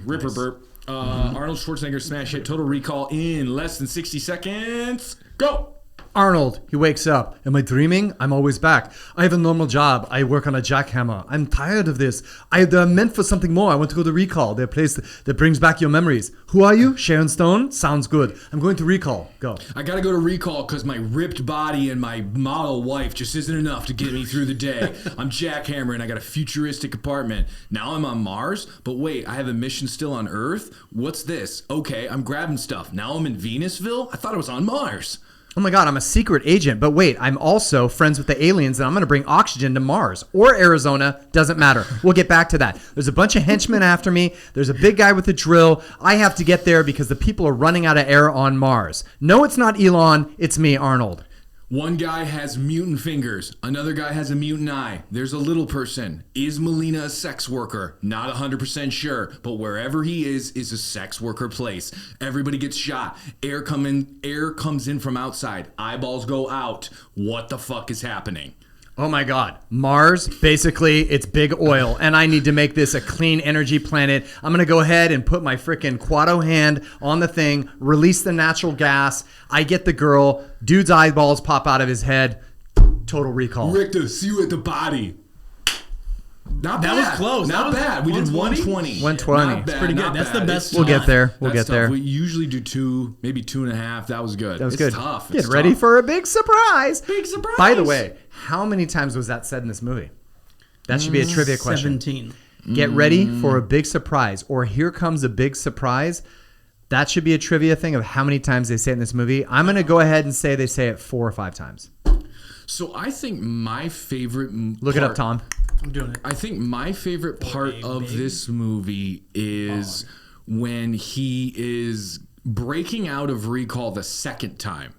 Ripper Burp. Arnold Schwarzenegger smash hit Total Recall in less than 60 seconds. Go! Arnold, he wakes up. Am I dreaming? I'm always back. I have a normal job. I work on a jackhammer. I'm tired of this. They're meant for something more. I want to go to Recall. They're a place that brings back your memories. Who are you? Sharon Stone? Sounds good. I'm going to Recall. Go. I got to go to Recall because my ripped body and my model wife just isn't enough to get me through the day. I'm jackhammering. I got a futuristic apartment. Now I'm on Mars, but wait, I have a mission still on Earth? What's this? Okay, I'm grabbing stuff. Now I'm in Venusville? I thought I was on Mars. Oh my God, I'm a secret agent. But wait, I'm also friends with the aliens and I'm going to bring oxygen to Mars or Arizona. Doesn't matter. We'll get back to that. There's a bunch of henchmen after me. There's a big guy with a drill. I have to get there because the people are running out of air on Mars. No, it's not Elon. It's me, Arnold. One guy has mutant fingers. Another guy has a mutant eye. There's a little person. Is Melina a sex worker? Not 100% sure, but wherever he is a sex worker place. Everybody gets shot. Air comes in from outside. Eyeballs go out. What the fuck is happening? Oh my God. Mars, basically, it's big oil, and I need to make this a clean energy planet. I'm going to go ahead and put my freaking Quado hand on the thing, release the natural gas. I get the girl. Dude's eyeballs pop out of his head. Total Recall. Richter, see you at the body. Not bad. That was close. Not bad. We did 120. 120. It's pretty good. That's the best. We'll get there. We'll get there. We usually do 2, maybe 2.5. That was good. That was it's good. Tough. Get ready for a big surprise. Big surprise. By the way, how many times was that said in this movie? That should be a trivia question. 17. Get ready for a big surprise, or here comes a big surprise. That should be a trivia thing of how many times they say it in this movie. I'm going to go ahead and say they say it 4 or 5 times. So I think my favorite Look it up, Tom. I'm doing it. I think my favorite part of this movie is when he is breaking out of Recall the second time.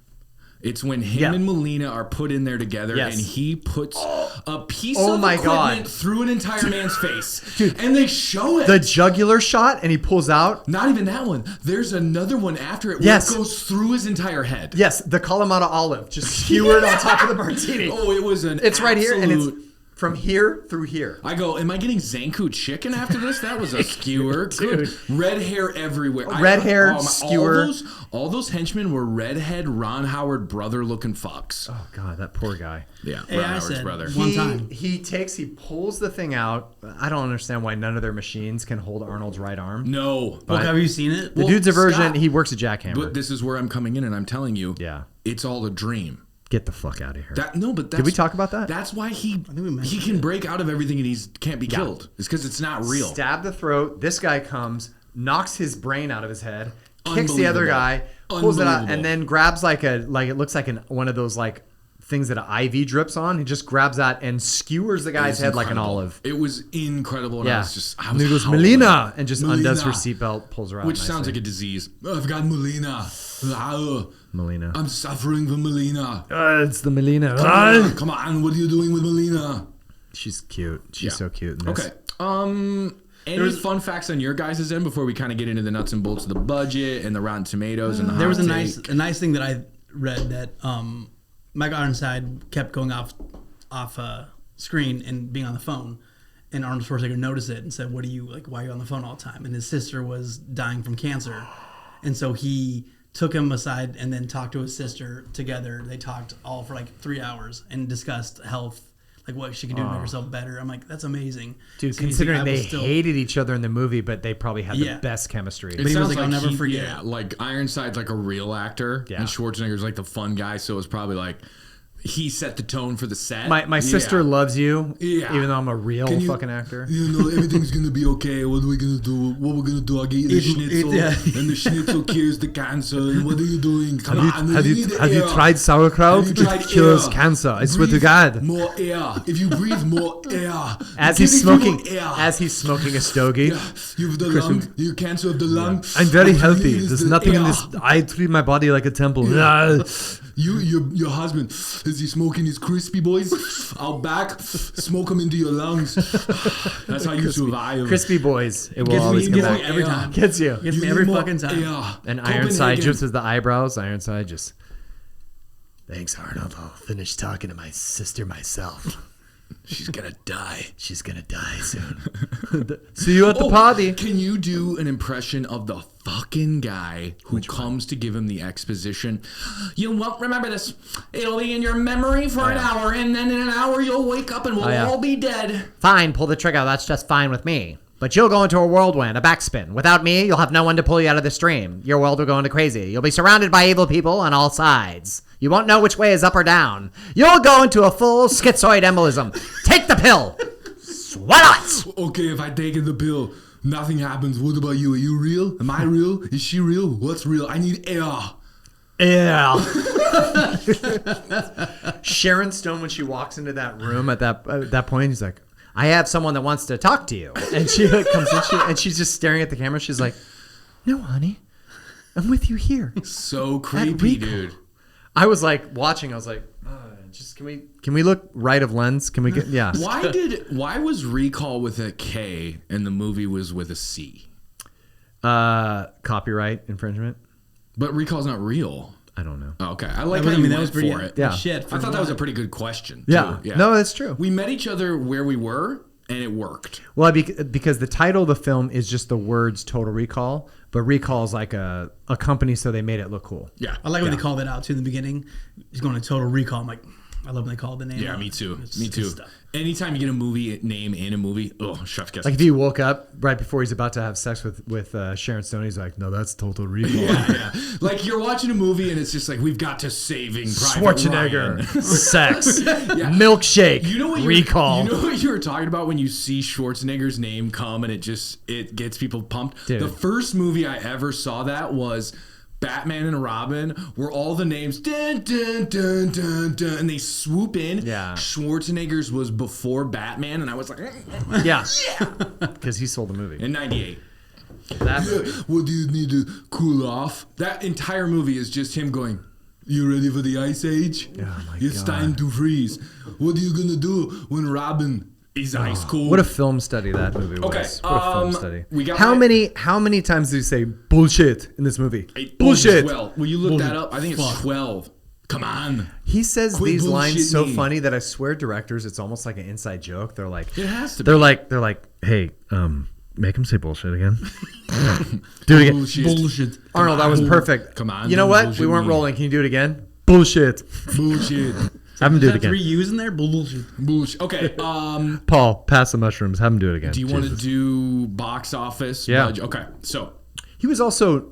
It's when him and Melina are put in there together, and he puts a piece of equipment through an entire man's face. Dude, and they show it. The jugular shot, and he pulls out. Not even that one. There's another one after it where it goes through his entire head. Yes, the Kalamata olive just skewered on top of the martini. Oh, it was an It's right here, and it's from here through here. I go, am I getting Zanku chicken after this? That was a skewer. Dude. Red hair everywhere. Red hair, skewer. All those henchmen were redhead Ron Howard brother looking fucks. Oh, God, that poor guy. Yeah, Hey, Ron I Howard's said brother. one time. He pulls the thing out. I don't understand why none of their machines can hold Arnold's right arm. No. Look, have you seen it? The dude's a version. Scott, he works a jackhammer. But this is where I'm coming in and I'm telling you, it's all a dream. Get the fuck out of here. Did we talk about that? That's why he can break out of everything and he can't be killed. It's because it's not real. Stab the throat. This guy comes, knocks his brain out of his head, kicks the other guy, pulls it out, and then grabs it looks like one of those things that an IV drips on. He just grabs that and skewers the guy's head like an olive. It was incredible. And I was and he goes, Melina, and just undoes her seatbelt, pulls her out. Which sounds like a disease. I've got Melina. Melina. I'm suffering from Melina. It's the Melina. Come on, what are you doing with Melina? She's cute. She's so cute in this. Okay. Any fun facts on your guys' end before we kind of get into the nuts and bolts of the budget and the Rotten Tomatoes and the hot There was take? a nice thing that I read that Michael Ironside kept going off screen and being on the phone, and Arnold Schwarzenegger noticed it and said, "What are you like? Why are you on the phone all the time?" And his sister was dying from cancer, and so he took him aside and then talked to his sister together. They talked all for 3 hours and discussed health like what she can do to make herself better. I'm like, that's amazing, Dude. So you think Considering I they will still- hated each other in the movie, but they probably had Yeah. the best chemistry. But he was sounds like, I'll never forget. Yeah, like Ironside's like a real actor, Yeah. and Schwarzenegger's like the fun guy. So it was probably like he set the tone for the set. My sister loves you, Yeah. even though I'm a real fucking actor. You know, everything's gonna be okay. What are we gonna do? What we're gonna do? I'll get you the schnitzel, and the schnitzel cures the cancer. And what are you doing? Come on, Have you need tried air. sauerkraut? Have you tried It cures air? cancer. I swear to Breathe God. more air. If you breathe more air, As you're he's giving smoking, people air. as he's smoking a stogie. You have the lung, you cancer of the lung. I'm very What you healthy. need is There's the nothing in air. this. I treat my body like a temple. Your husband, is he smoking his crispy boys out back? Smoke them into your lungs. That's how you survive. Crispy boys. It will Gets always me, come gets back. me every time. Gets you. Gets You me need every more fucking time. air. And Ironside Copenhagen. just as the eyebrows. Ironside just. Thanks, Arnold. I'll finish talking to my sister myself. She's gonna die. She's gonna die soon. See you at the party. Can you do an impression of the fucking guy who comes to give him the exposition? You won't remember this. It'll be in your memory for an hour, and then in an hour you'll wake up and we'll all be dead. Fine, pull the trigger. That's just fine with me. But you'll go into a whirlwind, a backspin. Without me, you'll have no one to pull you out of the stream. Your world will go into crazy. You'll be surrounded by evil people on all sides. You won't know which way is up or down. You'll go into a full schizoid embolism. Take the pill. Swallow it. Okay, if I take the pill, nothing happens. What about you? Are you real? Am I real? Is she real? What's real? I need air. Yeah. Sharon Stone, when she walks into that room at that point, he's like, I have someone that wants to talk to you. And she comes in and she's just staring at the camera. She's like, no, honey, I'm with you here. So creepy, Rekall. dude. I was like watching. I was like, just can we look right of lens? Can we get Why was Rekall with a K and the movie was with a C? Copyright infringement? But Rekall's not real. I don't know. Oh, okay, I like I how mean, you that went was pretty for it. Yeah. shit. I thought that was a pretty good question. Yeah. Too. No, that's true. We met each other where we were, and it worked. Well, because the title of the film is just the words Total Recall, but Rekall is like a company, so they made it look cool. Yeah. I like when they called it out too in the beginning. He's going to Total Recall. I'm like, I love when they call the name. Yeah, out. me too. It's Me good too. stuff. Anytime you get a movie name in a movie, chef's kiss. Like if he woke up right before he's about to have sex with Sharon Stone, he's like, no, that's Total Recall. yeah. Like you're watching a movie and it's just like we've got to Saving Private Schwarzenegger, Ryan. sex, milkshake, You know what Recall. You know what you were talking about when you see Schwarzenegger's name come and it gets people pumped. Dude. The first movie I ever saw that was Batman and Robin, where all the names dun, dun, dun, dun, dun, and they swoop in. Yeah. Schwarzenegger's was before Batman, and I was like, Yeah, because he sold the movie. in '98. That What do you need to cool off? That entire movie is just him going, you ready for the Ice Age? Oh my It's God. time to freeze. What are you gonna do when Robin is ice cold? What a film study that movie was. Okay, What a film study. we got how my- many times do you say bullshit in this movie? Bullshit. Bullshit. Well, will you look that up? I think it's Fuck. 12. Come on. He says Quit these lines so bullshitting me. funny that I swear directors, it's almost like an inside joke. They're like, It has to be. they're like, hey, make him say bullshit again. Do it again. Bullshit. Bullshit. Arnold, that was perfect. Come on, You know don't what? bullshit We weren't me. rolling. Can you do it again? Bullshit. Bullshit. Have him do Is it that again. 3 U's in there? Bullshit. Bullshit. Okay. Paul, pass the mushrooms. Have him do it again. Do you want to Jesus. do box office? Yeah. budget? Okay. So, He was also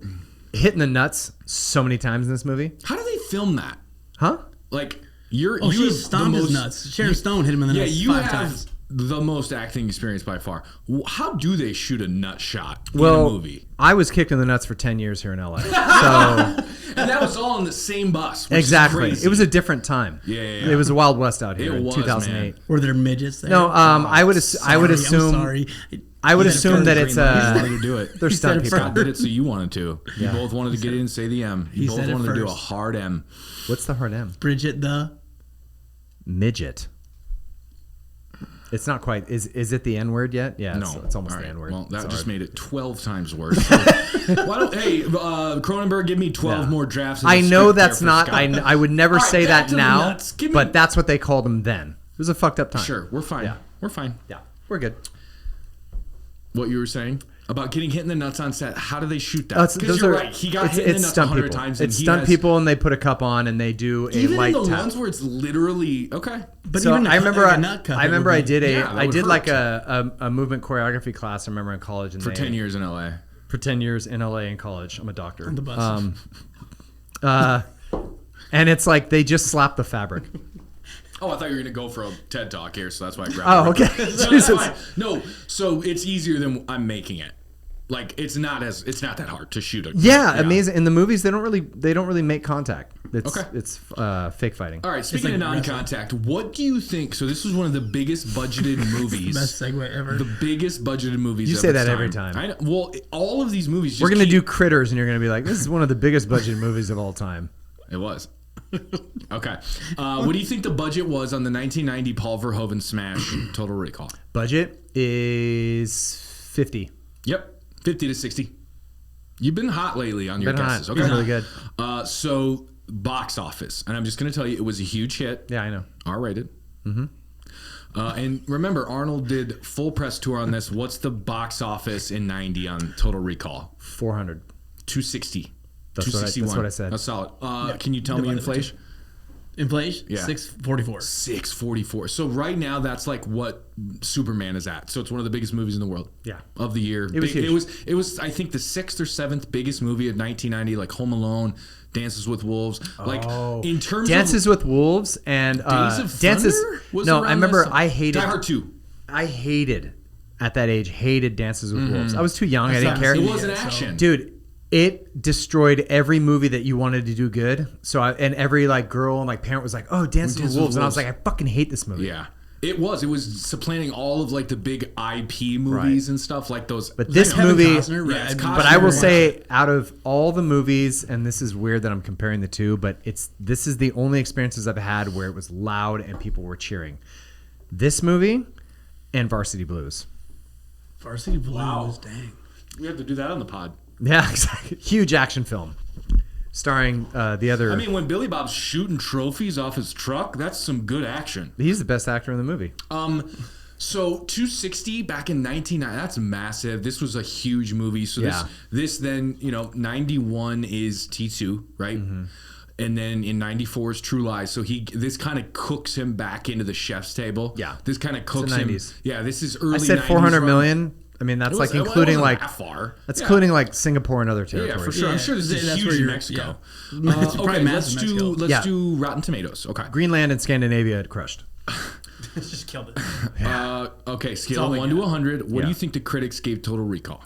hitting the nuts so many times in this movie. how do they film that? Huh? Like, Oh, you she have stomped the his most- nuts. Sharon Stone hit him in the nuts you 5 have times. the most acting experience by far. How do they shoot a nut shot in Well, a movie? I was kicked in the nuts for 10 years here in LA. So And that was all on the same bus. Which exactly. Is crazy. It was a different time. Yeah. It was a Wild West out here It in was, 2008. man. Were there midgets there? No, I would I'm assume sorry. I would You said it assume first. that it's Green light. You wanted to do it. they're He said stunt it people. I did it so you wanted to. You both wanted to get in and say the M. You He both said it wanted to do a first. hard M. What's the hard M? Bridget the. Midget. It's not quite. Is it the N word yet? Yeah, No, it's almost All the right. N word. Well, that It's just hard. made it 12 times worse. Why don't Cronenberg give me 12 more drafts? Of I the know script that's there for not. Scott. I would never All right, say back that to the now. nuts. Give me- But that's what they called him then. It was a fucked up time. Sure, we're fine. Yeah. We're fine. Yeah, we're good. What you were saying? About getting hit in the nuts on set. How do they shoot that? Because you're right. He got hit in the nuts stunt 100 people. times. It's stunt people, and they put a cup on, and they do a even light in the tap. ones where it's literally okay. But So even I remember, I did hurt. like a movement choreography class. I remember in college, and For 10 years in LA. For 10 years in LA in college, I'm a doctor. On the bus. And it's like they just slap the fabric. Oh, I thought you were gonna go for a TED talk here, so that's why I grabbed. Oh, it. okay. So that's fine. No, so it's easier than I'm making it. Like it's not that hard to shoot a. Yeah, amazing. In the movies, they don't really make contact. It's fake fighting. All right, speaking of non-contact, what do you think? So this was one of the biggest budgeted movies. Best segue ever. The biggest budgeted movies. You of say its that time. every time. I know, well, all of these movies. Just We're gonna do Critters, and you're gonna be like, "This is one of the biggest budgeted movies of all time." It was. Okay. What do you think the budget was on the 1990 Paul Verhoeven smash Total Recall? Budget is 50. Yep. 50 to 60. You've been hot lately on your guesses. Okay. Really good. So box office, and I'm just going to tell you, it was a huge hit. Yeah, I know. R-rated. Mm-hmm. And remember, Arnold did full press tour on this. What's the box office in 90 on Total Recall? 400. 260. That's what I said. That's solid. Can you tell me inflation? Inflation? Yeah. 644. 644. So right now, that's like what Superman is at. So it's one of the biggest movies in the world. Yeah. Of the year. It was huge. It was I think the 6th or 7th biggest movie of 1990, like Home Alone, Dances with Wolves. Like in terms Dances of with Wolves and Days of Dances. Thunder was No, around I remember this. I hated. Die Hard 2. I hated at that age. Hated Dances with Wolves. I was too young. I didn't care. It was an action. Dude. It destroyed every movie that you wanted to do good. So and every like girl and like parent was like, "Oh, Dances with Wolves," and I was like, "I fucking hate this movie." Yeah, it was. It was supplanting all of like the big IP movies and stuff like those. But this movie, it's but I will say, out of all the movies, and this is weird that I'm comparing the two, but this is the only experiences I've had where it was loud and people were cheering. This movie and Varsity Blues. Varsity Blues, dang. We have to do that on the pod. Yeah, exactly. Huge action film, starring the other. I mean, when Billy Bob's shooting trophies off his truck, that's some good action. He's the best actor in the movie. So 260 back in 1990, that's massive. This was a huge movie. So this then 91 is T2, right? Mm-hmm. And then in 94 is True Lies. So this kind of cooks him back into the chef's table. Yeah, this kind of cooks him. 90s. Yeah, this is early. I said 400 million. I mean, that's like including like that far. That's including like Singapore and other territories. Yeah, for sure. I'm sure this is huge in Mexico. Okay, let's do Rotten Tomatoes. Okay, Greenland and Scandinavia had crushed. Just killed it. Okay, scale of 1 to 100. What do you think the critics gave Total Recall?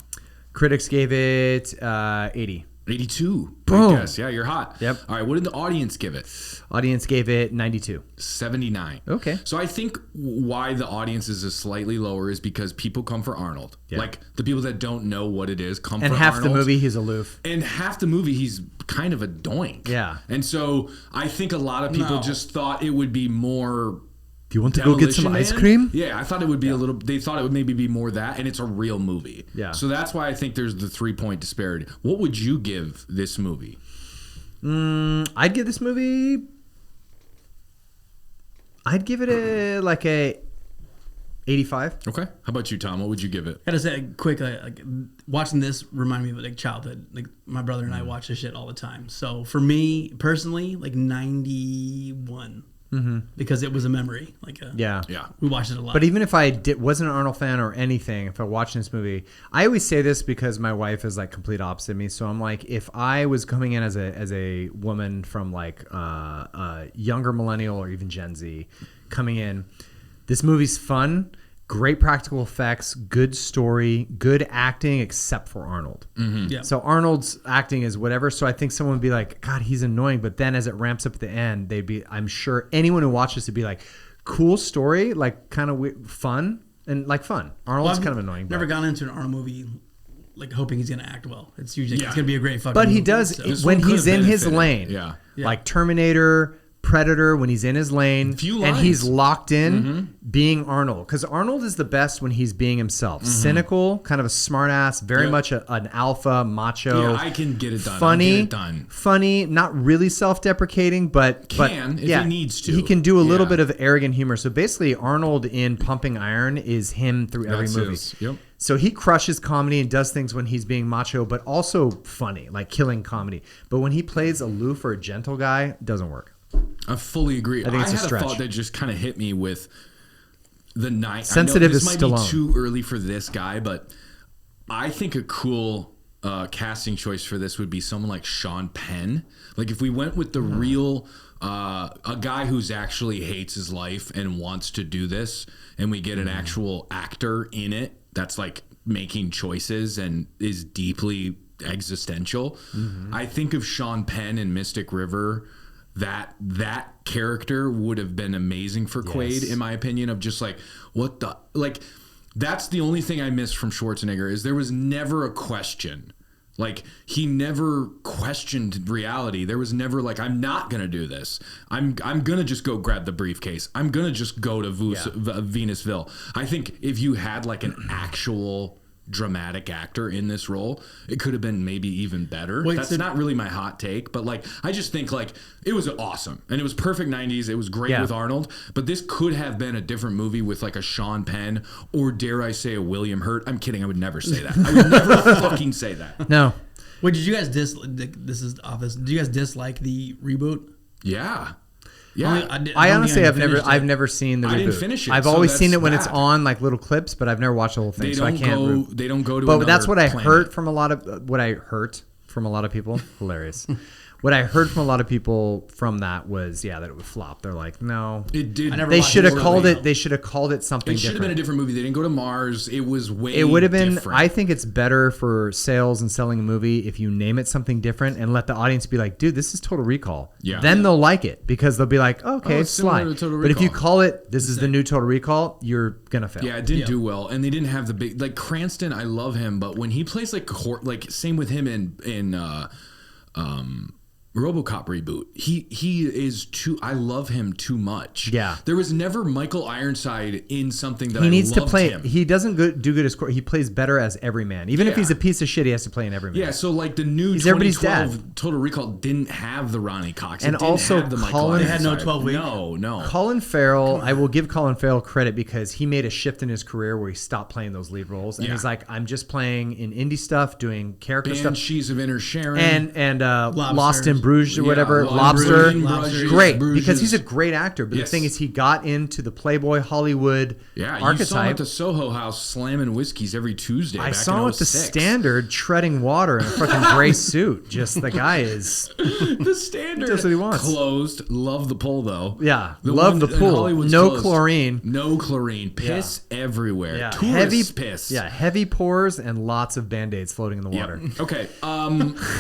Critics gave it 80. 82. Boom. Guess. Yeah, you're hot. Yep. All right, what did the audience give it? Audience gave it 92. 79. Okay. So I think why the audience is slightly lower is because people come for Arnold. Yeah. Like the people that don't know what it is come for Arnold. And half the movie he's aloof. And half the movie he's kind of a doink. Yeah. And so I think a lot of people just thought it would be more... Do you want to go get some ice cream? Yeah, I thought it would be a little... They thought it would maybe be more that, and it's a real movie. Yeah. So that's why I think there's the 3-point disparity. What would you give this movie? I'd give this movie... I'd give it a 85. Okay. How about you, Tom? What would you give it? I gotta say, quick, like watching this reminded me of like childhood. Like my brother and I watch this shit all the time. So for me personally, like 91. Mm-hmm. Because it was a memory. Yeah. We watched it a lot. But even if I wasn't an Arnold fan or anything, if I watched this movie, I always say this because my wife is like complete opposite of me. So I'm like, if I was coming in as a woman from like younger millennial or even Gen Z coming in, this movie's fun, great practical effects, good story, good acting, except for Arnold. Mm-hmm. Yeah. So Arnold's acting is whatever. So I think someone would be like, God, he's annoying. But then as it ramps up at the end, I'm sure anyone who watches would be like, cool story, like kind of fun and like fun. Arnold's kind of annoying. Never gone into an Arnold movie like hoping he's gonna act well. It's usually it's gonna be a great fucking. But he movie, does so. when he's in his lane. Yeah. Like Terminator, Predator when he's in his lane Few and lines. he's locked in being Arnold, because Arnold is the best when he's being himself. Cynical, kind of a smart ass, very much an alpha macho. Yeah, I can get it done. Funny, I'll get it done. funny, not really self-deprecating, but If he needs to. He can do a little Yeah. bit of arrogant humor. So basically, Arnold in Pumping Iron is him through every That's movie. Yep. So he crushes comedy and does things when he's being macho, but also funny, like killing comedy. But when he plays aloof or a gentle guy, it doesn't work. I fully agree. I think it's a had stretch. a thought that just kind of hit me with the night. Sensitive this is might Stallone. be too early for this guy, but I think a cool casting choice for this would be someone like Sean Penn. Like if we went with the real a guy who's actually hates his life and wants to do this, and we get an actual actor in it that's like making choices and is deeply existential. I think of Sean Penn in Mystic River. That character would have been amazing for Quaid, in my opinion, of just like, what the, like, that's the only thing I missed from Schwarzenegger is there was never a question. Like, he never questioned reality. There was never like, I'm not going to do this. I'm going to just go grab the briefcase. I'm going to just go to Venusville. I think if you had like an actual dramatic actor in this role, it could have been maybe even better. Wait, That's so- not really my hot take, but like I just think like it was awesome and it was perfect 90s. It was great with Arnold, but this could have been a different movie with like a Sean Penn or dare I say a William Hurt. I'm kidding. I would never say that. I would never fucking say that. No. Wait, did you guys this is Office? Did you guys dislike the reboot? Yeah. Yeah. I honestly have never seen the reboot. I didn't finish it, I've so always seen that's it when it's bad. on like little clips, but I've never watched the whole thing, so I can't. They don't go to. But another that's what I planet. heard from a lot of people. Hilarious. What I heard from a lot of people from that was, that it would flop. They're like, no. It did. They should have called it. They should have called it something It should have different. been a different movie. They didn't go to Mars. It was way. It would have been. different. I think it's better for sales and selling a movie if you name it something different and let the audience be like, "Dude, this is Total Recall." Yeah. Then they'll like it because they'll be like, "Okay, it's similar slide." to Total But if you Recall. call it, "This is the new Total Recall," you're gonna fail. Yeah, it didn't do well, and they didn't have the big like Cranston. I love him, but when he plays like same with him in RoboCop reboot, he is too. I love him too much. Yeah. There was never Michael Ironside in something that He I needs to loved play. him. He doesn't do good as he plays better as Everyman. Even if Yeah. he's a piece of shit, he has to play in Everyman. Yeah, so like the new He's everybody's 2012 Total Recall didn't have the Ronnie Cox, And it didn't also have the Michael Colin- They had no Ironside. 12 week? No. Colin Farrell, I will give Colin Farrell credit because he made a shift in his career where he stopped playing those lead roles, and Yeah. he's like, I'm just playing in indie stuff, doing character stuff, Banshees of Inisherin. and Lobsters. Lost in Bruges or Yeah, whatever, Lobster. Lobster, great Bruges. because he's a great actor. But Yes. the thing is, he got into the Playboy Hollywood Yeah, you saw him archetype. at the Soho House slamming whiskeys every Tuesday. I back saw him in at the 06. Standard treading water in a fucking gray suit. Just the guy is. The Standard. Does what he wants. Closed. Love the pool though. Yeah, The love one the in pool. Hollywood's No closed. chlorine. No chlorine. Piss everywhere. Yeah, Tourist heavy piss. Yeah, heavy pores and lots of band-aids floating in the Yep. water. Okay.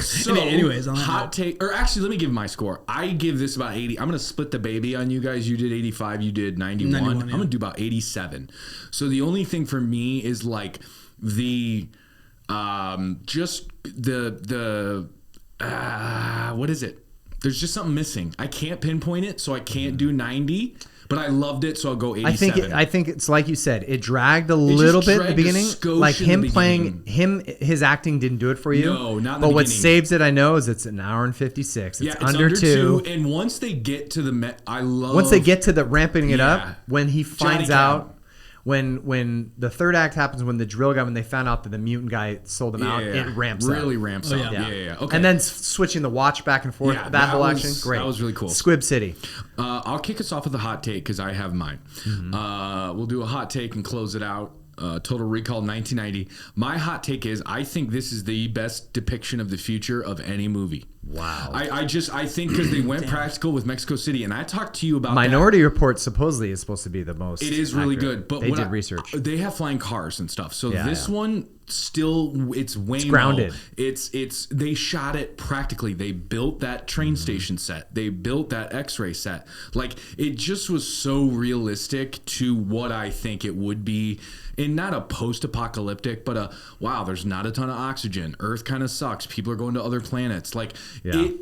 So Anyways, on that hot note. take, or actually, let me give my score. I give this about 80. I'm gonna split the baby on you guys. You did 85. You did 91. 91, I'm yeah. gonna do about 87. So the only thing for me is like the just the what is it? There's just something missing. I can't pinpoint it, so I can't do 90. But I loved it, so I'll go 87. I think it's like you said. It dragged a little bit in the dragged a beginning. skosh Like in the him beginning. playing his acting didn't do it for you. No, not in the But what beginning. saves it, I know, is it's an hour and 56. It's, Yeah, it's under two. And once they get to the I love. Once they get to the ramping it Yeah. up, when he finds Johnny Cab. out, when the third act happens, when the drill guy, when they found out that the mutant guy sold them out, it ramps up. really ramps Oh, up. yeah. Yeah. Okay. And then switching the watch back and forth, Yeah, that that whole was- action, great. that was really cool. Squib City. I'll kick us off with a hot take because I have mine. We'll do a hot take and close it out. Total Recall 1990. My hot take is I think this is the best depiction of the future of any movie. Wow. I think because they went practical with Mexico City, and I talked to you about Minority Report supposedly is supposed to be the most. It is really accurate. good, but they what did research. They have flying cars and stuff. So Yeah, this yeah. one still it's Waymo. grounded. It's they shot it practically. They built that train station set. They built that X-ray set. Like it just was so realistic to what I think it would be. And not a post-apocalyptic, but a wow, there's not a ton of oxygen. Earth kind of sucks. People are going to other planets. Like Yeah. it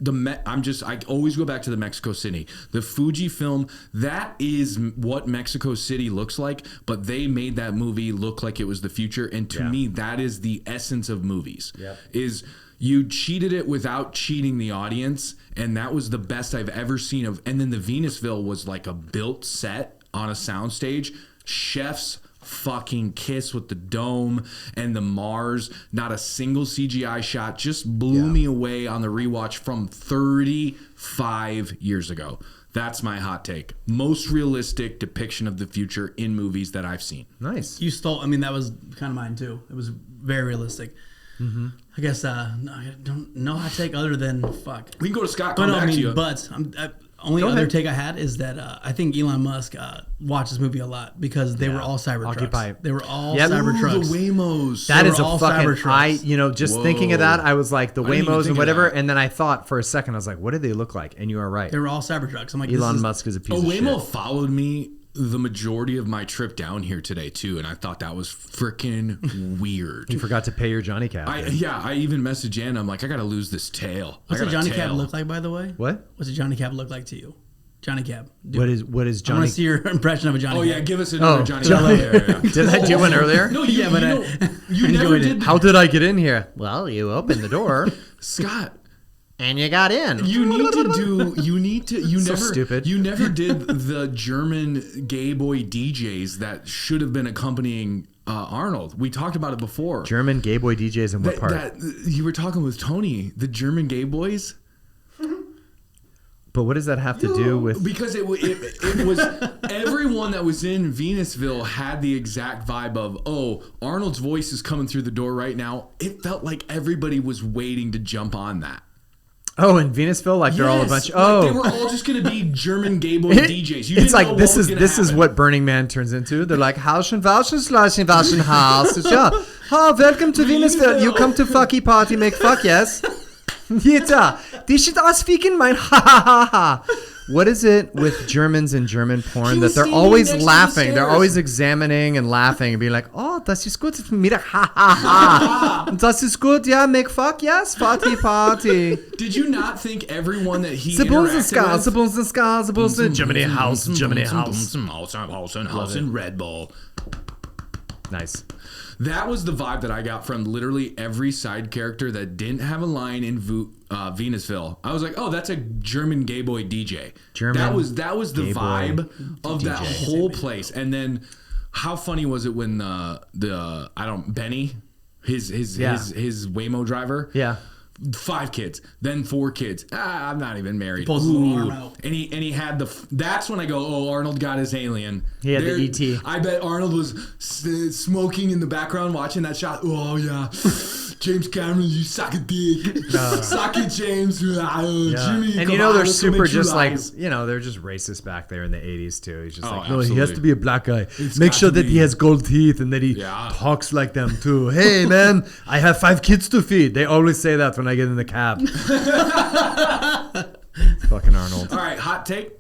I always go back to the Mexico City. The Fuji film, that is what Mexico City looks like, but they made that movie look like it was the future. And to me, that is the essence of movies. Yep. Is you cheated it without cheating the audience, and that was the best I've ever seen of. And then the Venusville was like a built set on a soundstage. Chef's fucking kiss with the dome and the Mars, not a single CGI shot, just blew me away on the rewatch from 35 years ago. That's my hot take. Most realistic depiction of the future in movies that I've seen. Nice. You stole. I mean, that was kind of mine too. It was very realistic. Mm-hmm. I guess I don't know hot take other than fuck. We can go to Scott. Come back to you. But only other take I had is that I think Elon Musk watched this movie a lot because they were all Cybertrucks. They were all Cybertrucks. The Waymos. That is a fucking. Just thinking of that, I was like the Waymos and whatever, and then I thought for a second, I was like, what did they look like? And you are right. They were all Cybertrucks. I'm like, Elon Musk is a piece of shit. A Waymo followed me the majority of my trip down here today too, and I thought that was freaking weird. You forgot to pay your Johnny Cab. I even messaged Anna. I'm like, I gotta lose this tail. What's a Johnny Cab look like, by the way? What? What's a Johnny Cab look like to you? Johnny Cab. What is Johnny? I want to see your impression of a Johnny Cab. Yeah, give us another Johnny Cab. Did I do one earlier? No, you never did. How did I get in here? Well, you opened the door, Scott. And you got in. You never stupid. You never did the German gay boy DJs that should have been accompanying Arnold. We talked about it before. German gay boy DJs in what part? You were talking with Tony, the German gay boys. But what does that have to do with? Because it was everyone that was in Venusville had the exact vibe of, Arnold's voice is coming through the door right now. It felt like everybody was waiting to jump on that. Oh, in Venusville, like they're all a bunch. They were all just going to be German gay boy DJs. It's like this is what Burning Man turns into. They're like Hauschen, Wauschen, Slauschen, Waschen, Haus. Yeah. Oh, welcome to Venusville. You come to fucky party, make fuck, yes. Yeah, this shit us speaking mine. Ha ha ha ha. What is it with Germans and German porn that they're always laughing? They're always examining and laughing and being like, "Oh, das ist gut, Mittag, ha ha ha. Das ist gut, yeah, make fuck, yes, party party." Did you not think everyone that he Germany house and Red Bull? Nice. That was the vibe that I got from literally every side character that didn't have a line in Venusville. I was like, oh, that's a German gay boy DJ. That was the vibe of DJ. That whole place. And then how funny was it when Benny, his Waymo driver, 5 kids, then 4 kids. I'm not even married. And he had that's when I go, oh, Arnold got his alien. He had the ET. I bet Arnold was smoking in the background watching that shot. Oh yeah, James Cameron, you suck a dick. Suck it, James. Jimmy, and they're super just like, they're just racist back there in the 80s too. He's just like, no, he has to be a black guy. Make sure that he has gold teeth and that he talks like them too. Hey man, I have 5 kids to feed. They always say that when I get in the cab. Fucking Arnold. All right, hot take.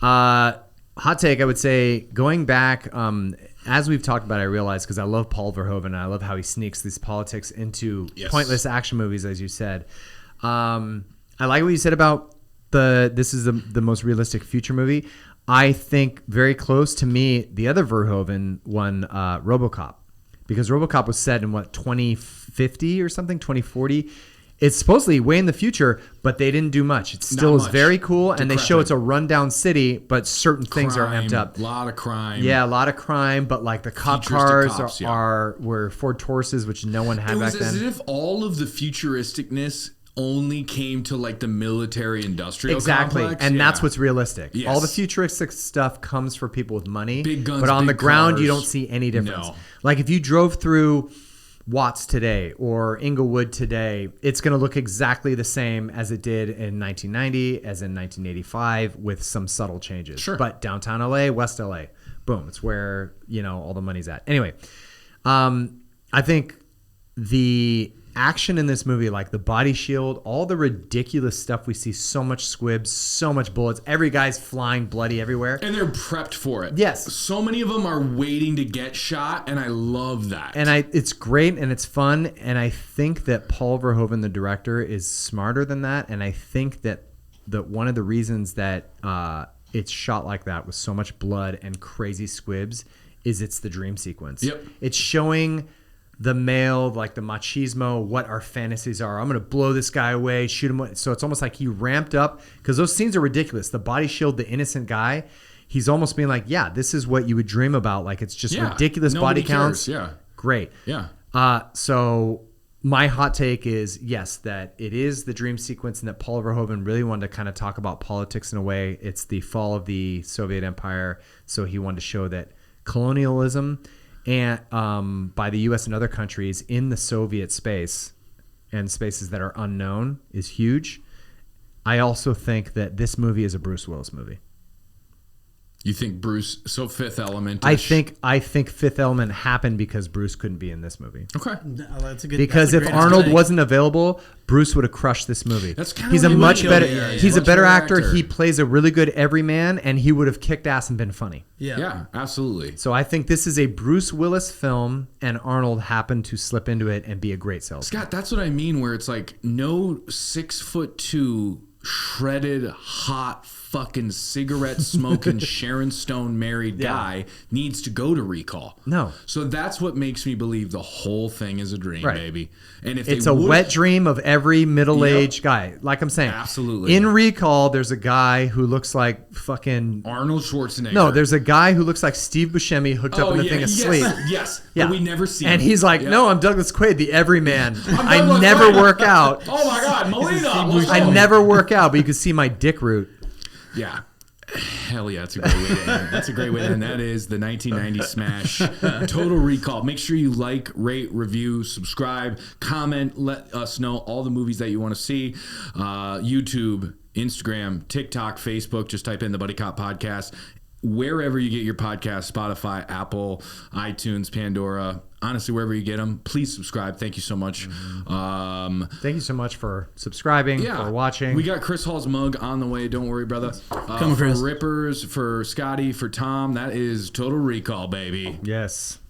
Hot take, I would say, going back, as we've talked about, I realized, because I love Paul Verhoeven, and I love how he sneaks these politics into pointless action movies, as you said. I like what you said about this is the most realistic future movie. I think very close to me, the other Verhoeven one, RoboCop, because RoboCop was set in 2050 or something, 2040. It's supposedly way in the future, but they didn't do much. It still is very cool, and they show it's a rundown city, but certain things are amped up. A lot of crime. Yeah, a lot of crime, but like the cop cars were Ford Tauruses, which no one had back then. It was as if all of the futuristicness only came to like the military industrial complex. And that's what's realistic. Yes. All the futuristic stuff comes for people with money, big guns, but on big the ground cars. You don't see any difference. No. Like if you drove through Watts today or Inglewood today, it's going to look exactly the same as it did in 1990, as in 1985, with some subtle changes. Sure. But downtown LA, West LA, boom, it's where all the money's at. Anyway, I think action in this movie, like the body shield, all the ridiculous stuff we see, so much squibs, so much bullets, every guy's flying bloody everywhere. And they're prepped for it. Yes. So many of them are waiting to get shot, and I love that. And it's great and it's fun. And I think that Paul Verhoeven, the director, is smarter than that. And I think that one of the reasons that it's shot like that with so much blood and crazy squibs is it's the dream sequence. Yep. It's showing the male, like the machismo, what our fantasies are. I'm going to blow this guy away, shoot him. So it's almost like he ramped up, because those scenes are ridiculous. The body shield, the innocent guy, he's almost being like, yeah, this is what you would dream about. Like, it's just ridiculous body counts. Yeah. Great. Yeah. So my hot take is, yes, that it is the dream sequence, and that Paul Verhoeven really wanted to kind of talk about politics in a way. It's the fall of the Soviet Empire. So he wanted to show that colonialism and by the U.S. and other countries in the Soviet space and spaces that are unknown is huge. I also think that this movie is a Bruce Willis movie. You think Bruce, so Fifth Element? I think Fifth Element happened because Bruce couldn't be in this movie. Okay. No, that's a good. Because if Arnold wasn't available, Bruce would have crushed this movie. That's kind of he's a much better. He's a better actor. actor. He plays a really good everyman, and he would have kicked ass and been funny. Yeah, absolutely. So I think this is a Bruce Willis film, and Arnold happened to slip into it and be a great salesman. Scott, that's what I mean. Where it's like no 6'2" shredded, hot, fucking cigarette smoking Sharon Stone married guy needs to go to Rekall. No. So that's what makes me believe the whole thing is a dream, baby. And if it's a wet dream of every middle-aged guy. Like I'm saying, absolutely. In Rekall, there's a guy who looks like fucking Arnold Schwarzenegger. No, there's a guy who looks like Steve Buscemi hooked up in the thing asleep. Yes, but we never see him. And he's like, no, I'm Douglas Quaid, the everyman. I never work out. Oh my God, Melina. I never work out, but you can see my dick root. Yeah. Hell yeah, that's a great way to end. That's a great way to end. That is the 1990 smash, Total Rekall. Make sure you like, rate, review, subscribe, comment, let us know all the movies that you want to see. YouTube, Instagram, TikTok, Facebook. Just type in the Buddy Cop Podcast. Wherever you get your podcast, Spotify, Apple, iTunes, Pandora, honestly, wherever you get them, please subscribe. Thank you so much. Thank you so much for subscribing, for watching. We got Chris Hall's mug on the way. Don't worry, brother. Coming, Chris. For Rippers, for Scotty, for Tom, that is Total Rekall, baby. Yes.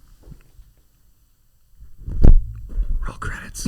Roll credits.